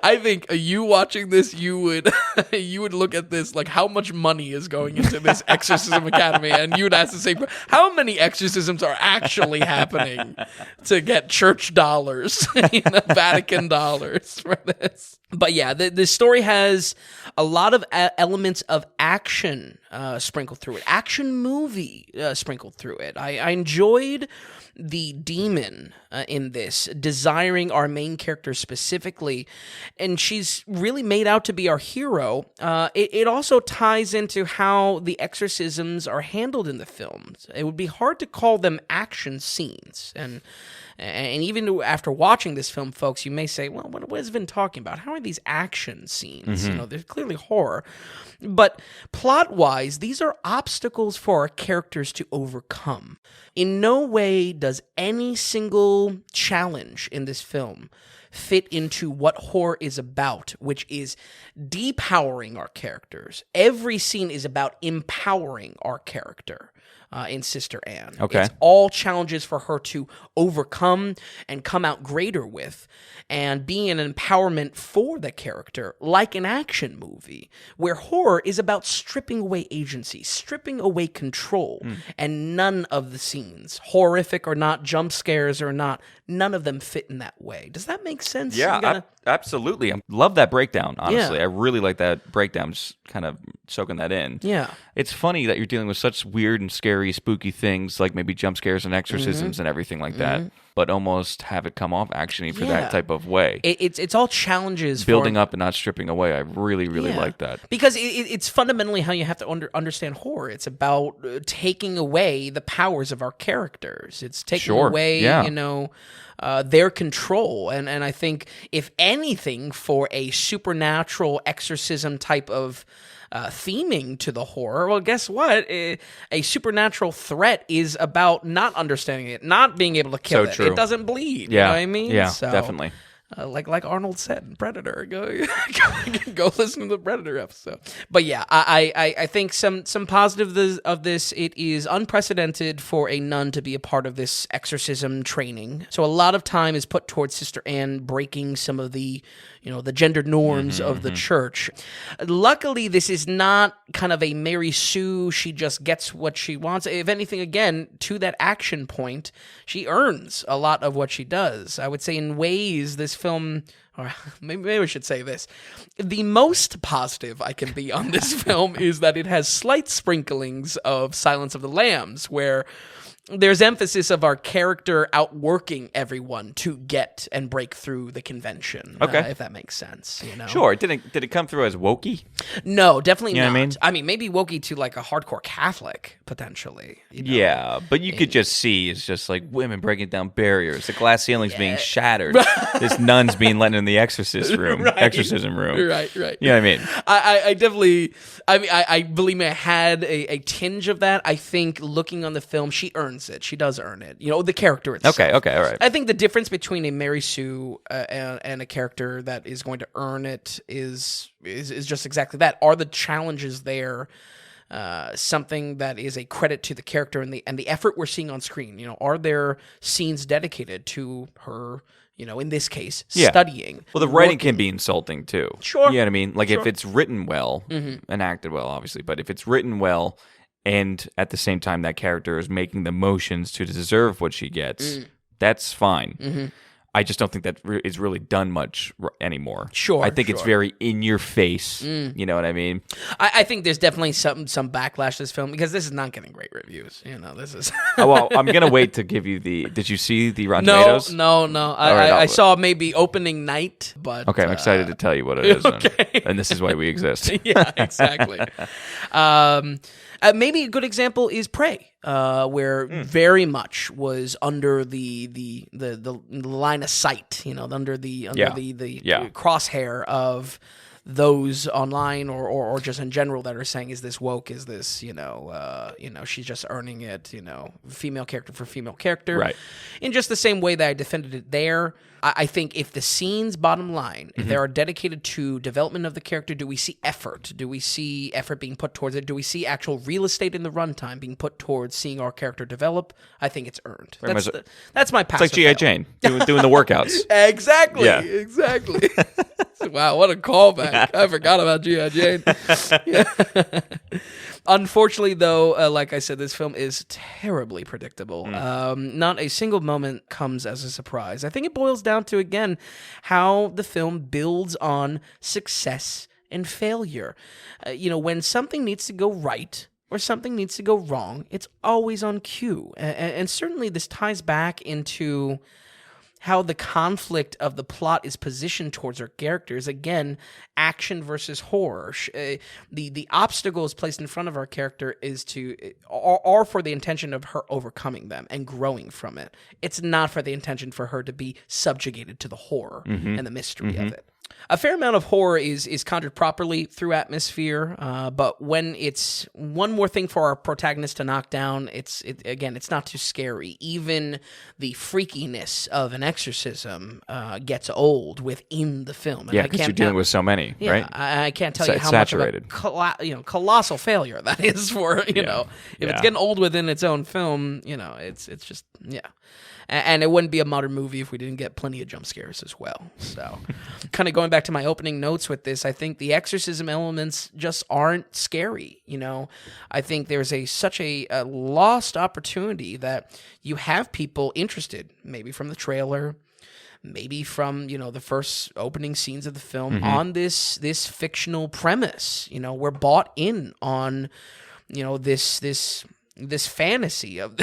I think you watching this, you would look at this like, how much money is going into this Exorcism Academy, and you would ask the same, how many exorcisms are actually happening to get church dollars, Vatican dollars for this. But yeah, the story has a lot of elements of action sprinkled through it. Action movie sprinkled through it. I enjoyed the demon in this, desiring our main character specifically, and she's really made out to be our hero. It also ties into how the exorcisms are handled in the films. It would be hard to call them action scenes, and even after watching this film, folks, you may say, well, what has Vin talking about? How are these action scenes? They're clearly horror. But plot-wise, these are obstacles for our characters to overcome. In no way does any single challenge in this film fit into what horror is about, which is depowering our characters. Every scene is about empowering our character. In Sister Anne. Okay. It's all challenges for her to overcome and come out greater with, and being an empowerment for the character, like an action movie, where horror is about stripping away agency, stripping away control, and none of the scenes, horrific or not, jump scares or not, none of them fit in that way. Does that make sense? Yeah, absolutely. I love that breakdown, honestly. Yeah. I really like that breakdown, just kind of soaking that in. Yeah. It's funny that you're dealing with such weird and scary, spooky things, like maybe jump scares and exorcisms and everything like that, but almost have it come off actiony for that type of way. It's all challenges Building up and not stripping away. I really, really like that. Because it's fundamentally how you have to understand horror. It's about taking away the powers of our characters. It's taking away, their control. And I think, if anything, for a supernatural exorcism type of theming to the horror, well, guess what? A supernatural threat is about not understanding it, not being able to kill it. True. It doesn't bleed. Yeah. You know what I mean? Yeah, So, definitely. like Arnold said in Predator, go listen to the Predator episode. But yeah, I think some positives of this. It is unprecedented for a nun to be a part of this exorcism training. So a lot of time is put towards Sister Anne breaking some of the the gender norms of the church. Luckily, this is not kind of a Mary Sue, she just gets what she wants. If anything, again, to that action point, she earns a lot of what she does. I would say in ways this film, or maybe I should say this, the most positive I can be on this film is that it has slight sprinklings of Silence of the Lambs, where there's emphasis of our character outworking everyone to get and break through the convention. Okay. If that makes sense, you know. Sure. Did it come through as wokey? No, definitely You know not. what I mean? Maybe wokey to like a hardcore Catholic potentially. You know? Yeah, but you could just see it's just like women breaking down barriers, the glass ceilings being shattered, this nuns being let in the exorcism room. Right. Right. You know what I mean? I definitely, I believe me, I had a tinge of that. I think looking on the film, she earns it. She does earn it. You know, the character itself. Okay, all right. I think the difference between a Mary Sue and a character that is going to earn it is just exactly that. Are the challenges there something that is a credit to the character and the effort we're seeing on screen? You know, are there scenes dedicated to her? You know, in this case, studying. Well, the writing can be insulting too. Sure. You know what I mean? Like if it's written well and acted well, obviously, but if it's written well and at the same time that character is making the motions to deserve what she gets, that's fine. I just don't think that is really done much anymore. Sure. I think it's very in your face. You know what I mean? I think there's definitely some backlash to this film because this is not getting great reviews. You know, this is. Oh, well, I'm gonna wait to give you the. Did you see the Rotten Tomatoes? No. I saw maybe opening night, but okay, I'm excited to tell you what it is, and this is why we exist. Yeah, exactly. Maybe a good example is Prey, where very much was under the line of sight, you know, under the crosshair of those online or just in general that are saying, is this woke? Is this, she's just earning it, female character for female character. Right. In just the same way that I defended it there, I think if the scenes, bottom line, if they are dedicated to development of the character, do we see effort? Do we see effort being put towards it? Do we see actual real estate in the runtime being put towards seeing our character develop? I think it's earned. That's my passive. It's like G.I. Jane doing the workouts. Exactly. Yeah. Exactly. Wow, what a callback. I forgot about G.I. Jane. Unfortunately, though, like I said, this film is terribly predictable. Not a single moment comes as a surprise. I think it boils down to, again, how the film builds on success and failure. When something needs to go right or something needs to go wrong, it's always on cue. And certainly this ties back into how the conflict of the plot is positioned towards our characters. Again, action versus horror. The obstacles placed in front of our character are for the intention of her overcoming them and growing from it. It's not for the intention for her to be subjugated to the horror and the mystery of it. A fair amount of horror is conjured properly through atmosphere, but when it's one more thing for our protagonist to knock down, it's not too scary. Even the freakiness of an exorcism gets old within the film. And Because you're dealing with so many, right? I can't tell you how saturated. much of a colossal failure that is for, if it's getting old within its own film, it's just, And it wouldn't be a modern movie if we didn't get plenty of jump scares as well. So, kind of going back to my opening notes with this, I think the exorcism elements just aren't scary. I think there's such a lost opportunity that you have people interested, maybe from the trailer, maybe from the first opening scenes of the film, on this fictional premise. We're bought in on this fantasy of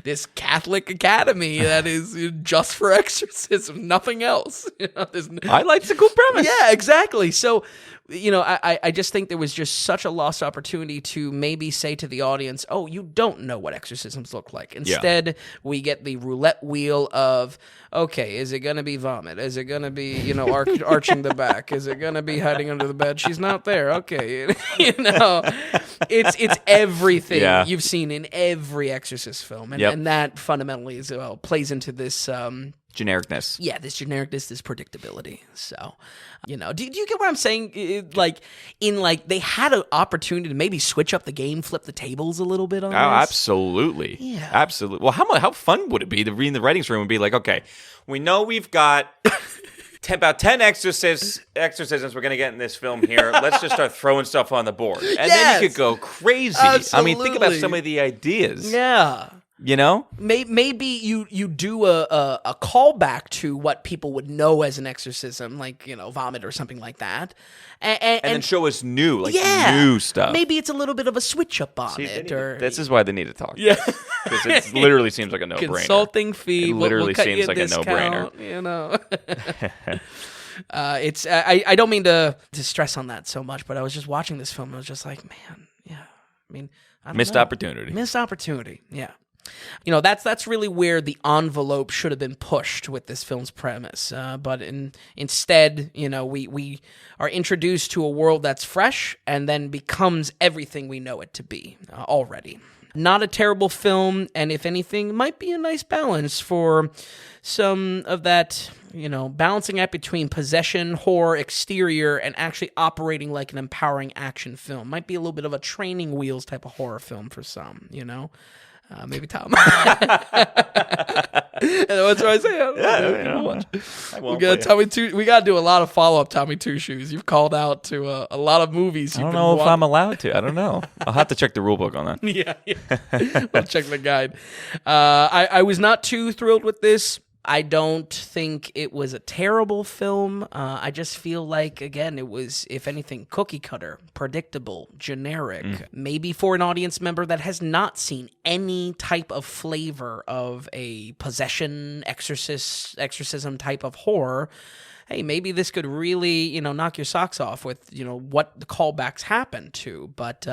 this Catholic academy that is just for exorcism, nothing else. I like the cool premise. Yeah, exactly. So, I just think there was just such a lost opportunity to maybe say to the audience, oh, you don't know what exorcisms look like. Instead, we get the roulette wheel of, okay, is it going to be vomit? Is it going to be, arching the back? Is it going to be hiding under the bed? She's not there. Okay. It's everything you've seen in every Exorcist film. And that fundamentally plays into this... genericness. Yeah, this genericness, this predictability. So, do you get what I'm saying? They had an opportunity to maybe switch up the game, flip the tables a little bit on this. Absolutely. Yeah. Absolutely. Well, how fun would it be to read in the writings room and be like, okay, we know we've got about 10 exorcisms we're going to get in this film here. Let's just start throwing stuff on the board. And then you could go crazy. Absolutely. I mean, think about some of the ideas. Yeah. You know? Maybe you do a callback to what people would know as an exorcism, like, vomit or something like that. And then show us new stuff. Maybe it's a little bit of a switch up on it. This is why they need to talk. Yeah. Because it literally seems like a no-brainer. Consulting fee. It literally we'll seems like a no-brainer. It's I don't mean to stress on that so much, but I was just watching this film and I was just like, man, yeah. I mean, I don't Missed know. opportunity. Missed opportunity, yeah. That's really where the envelope should have been pushed with this film's premise. But instead, we are introduced to a world that's fresh and then becomes everything we know it to be already. Not a terrible film, and if anything, might be a nice balance for some of that, balancing act between possession, horror, exterior, and actually operating like an empowering action film. Might be a little bit of a training wheels type of horror film for some, maybe Tom. That's what I say. We gotta do a lot of follow up Tommy Two Shoes. You've called out to a lot of movies. I don't know if I'm allowed to. I don't know. I'll have to check the rule book on that. Yeah. I'll check the guide. I was not too thrilled with this. I don't think it was a terrible film. I just feel like, again, it was, if anything, cookie cutter, predictable, generic. Maybe for an audience member that has not seen any type of flavor of a possession, exorcism type of horror, hey, maybe this could really, knock your socks off with, what the callbacks happen to. But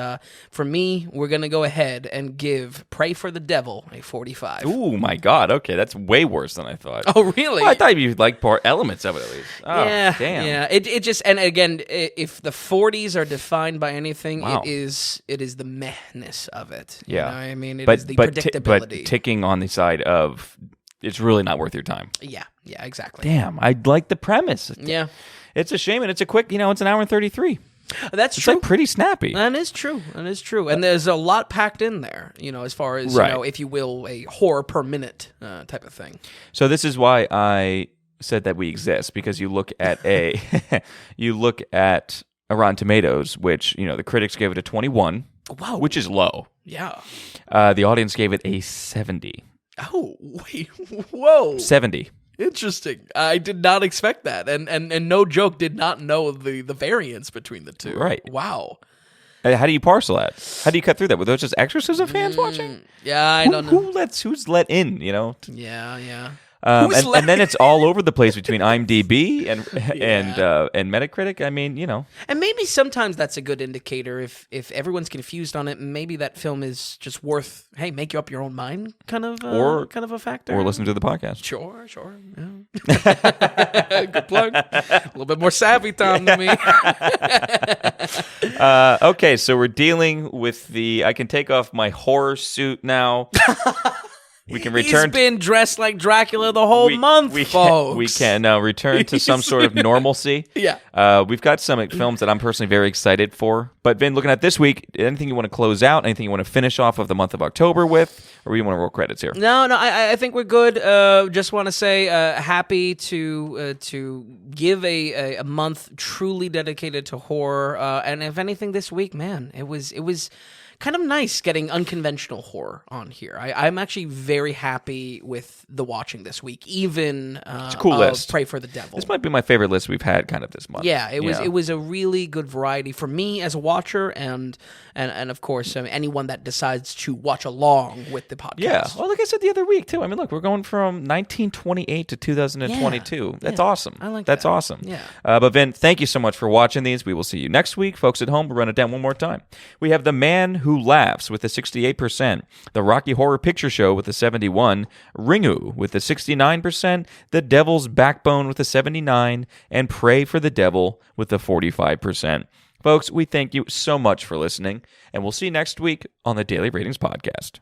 for me, we're going to go ahead and give Pray for the Devil a 45. Ooh, my God. Okay, that's way worse than I thought. Oh, really? Well, I thought you'd like elements of it at least. Oh, yeah, damn. Yeah. It just, and again, if the 40s are defined by anything, wow. it is the mehness of it. Yeah. You know what I mean? It is the predictability. But ticking on the side of, it's really not worth your time. Yeah, exactly. Damn, I like the premise. Yeah. It's a shame, and it's a quick, it's an hour and 33. That's it's true. Like pretty snappy. That is true. And there's a lot packed in there, as far as, if you will, a horror per minute type of thing. So this is why I said that we exist, because you look at Rotten Tomatoes, which, the critics gave it a 21, wow, which is low. Yeah. The audience gave it a 70. Oh, wait. Whoa. 70. Interesting. I did not expect that. And no joke, did not know the variance between the two. Right. Wow. How do you parcel that? How do you cut through that? Were those just exorcism fans watching? Yeah, I don't know. Who's let in, Yeah. And then it's all over the place between IMDb and Metacritic. I mean, And maybe sometimes that's a good indicator if everyone's confused on it. Maybe that film is just worth, hey, make you up your own mind kind of a factor. Or listen to the podcast. Sure. Yeah. Good plug. A little bit more savvy, Tom, than me. Okay, so we're dealing with I can take off my horror suit now. We can return. He's been dressed like Dracula the whole month, folks. We can return to some sort of normalcy. Yeah. We've got some films that I'm personally very excited for. But Vin, looking at this week, anything you want to close out? Anything you want to finish off of the month of October with? Or we want to roll credits here? No, I think we're good. Just want to say happy to give a month truly dedicated to horror. And if anything, this week, man, it was kind of nice getting unconventional horror on here. I'm actually very happy with the watching this week, even it's a cool list. Pray for the Devil. This might be my favorite list we've had kind of this month. Yeah, it was a really good variety for me as a watcher and of course anyone that decides to watch along with the podcast. Yeah, well, like I said the other week too. I mean, look, we're going from 1928 to 2022. Yeah. That's awesome. I like That's that. awesome. Yeah. But Vin, thank you so much for watching these. We will see you next week. Folks at home, we'll run it down one more time. We have The Man Who Laughs with a 68%, The Rocky Horror Picture Show with a 71%, Ringu with a 69%, The Devil's Backbone with a 79%, and Pray for the Devil with a 45%. Folks, we thank you so much for listening, and we'll see you next week on the Daily Ratings Podcast.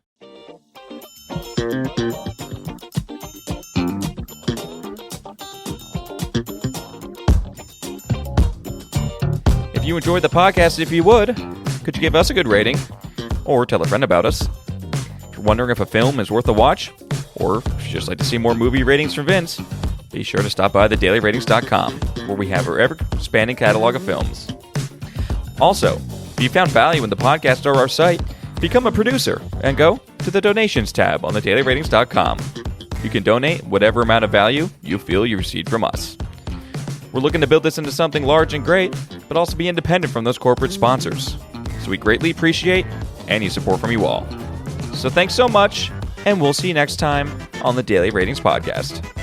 If you enjoyed the podcast, if you would, could you give us a good rating? Or tell a friend about us? If you're wondering if a film is worth a watch, or if you'd just like to see more movie ratings from Vince, be sure to stop by thedailyratings.com, where we have our ever-expanding catalog of films. Also, if you found value in the podcast or our site, become a producer and go to the donations tab on thedailyratings.com. You can donate whatever amount of value you feel you received from us. We're looking to build this into something large and great, but also be independent from those corporate sponsors. So we greatly appreciate any support from you all. So thanks so much, and we'll see you next time on the Daily Ratings Podcast.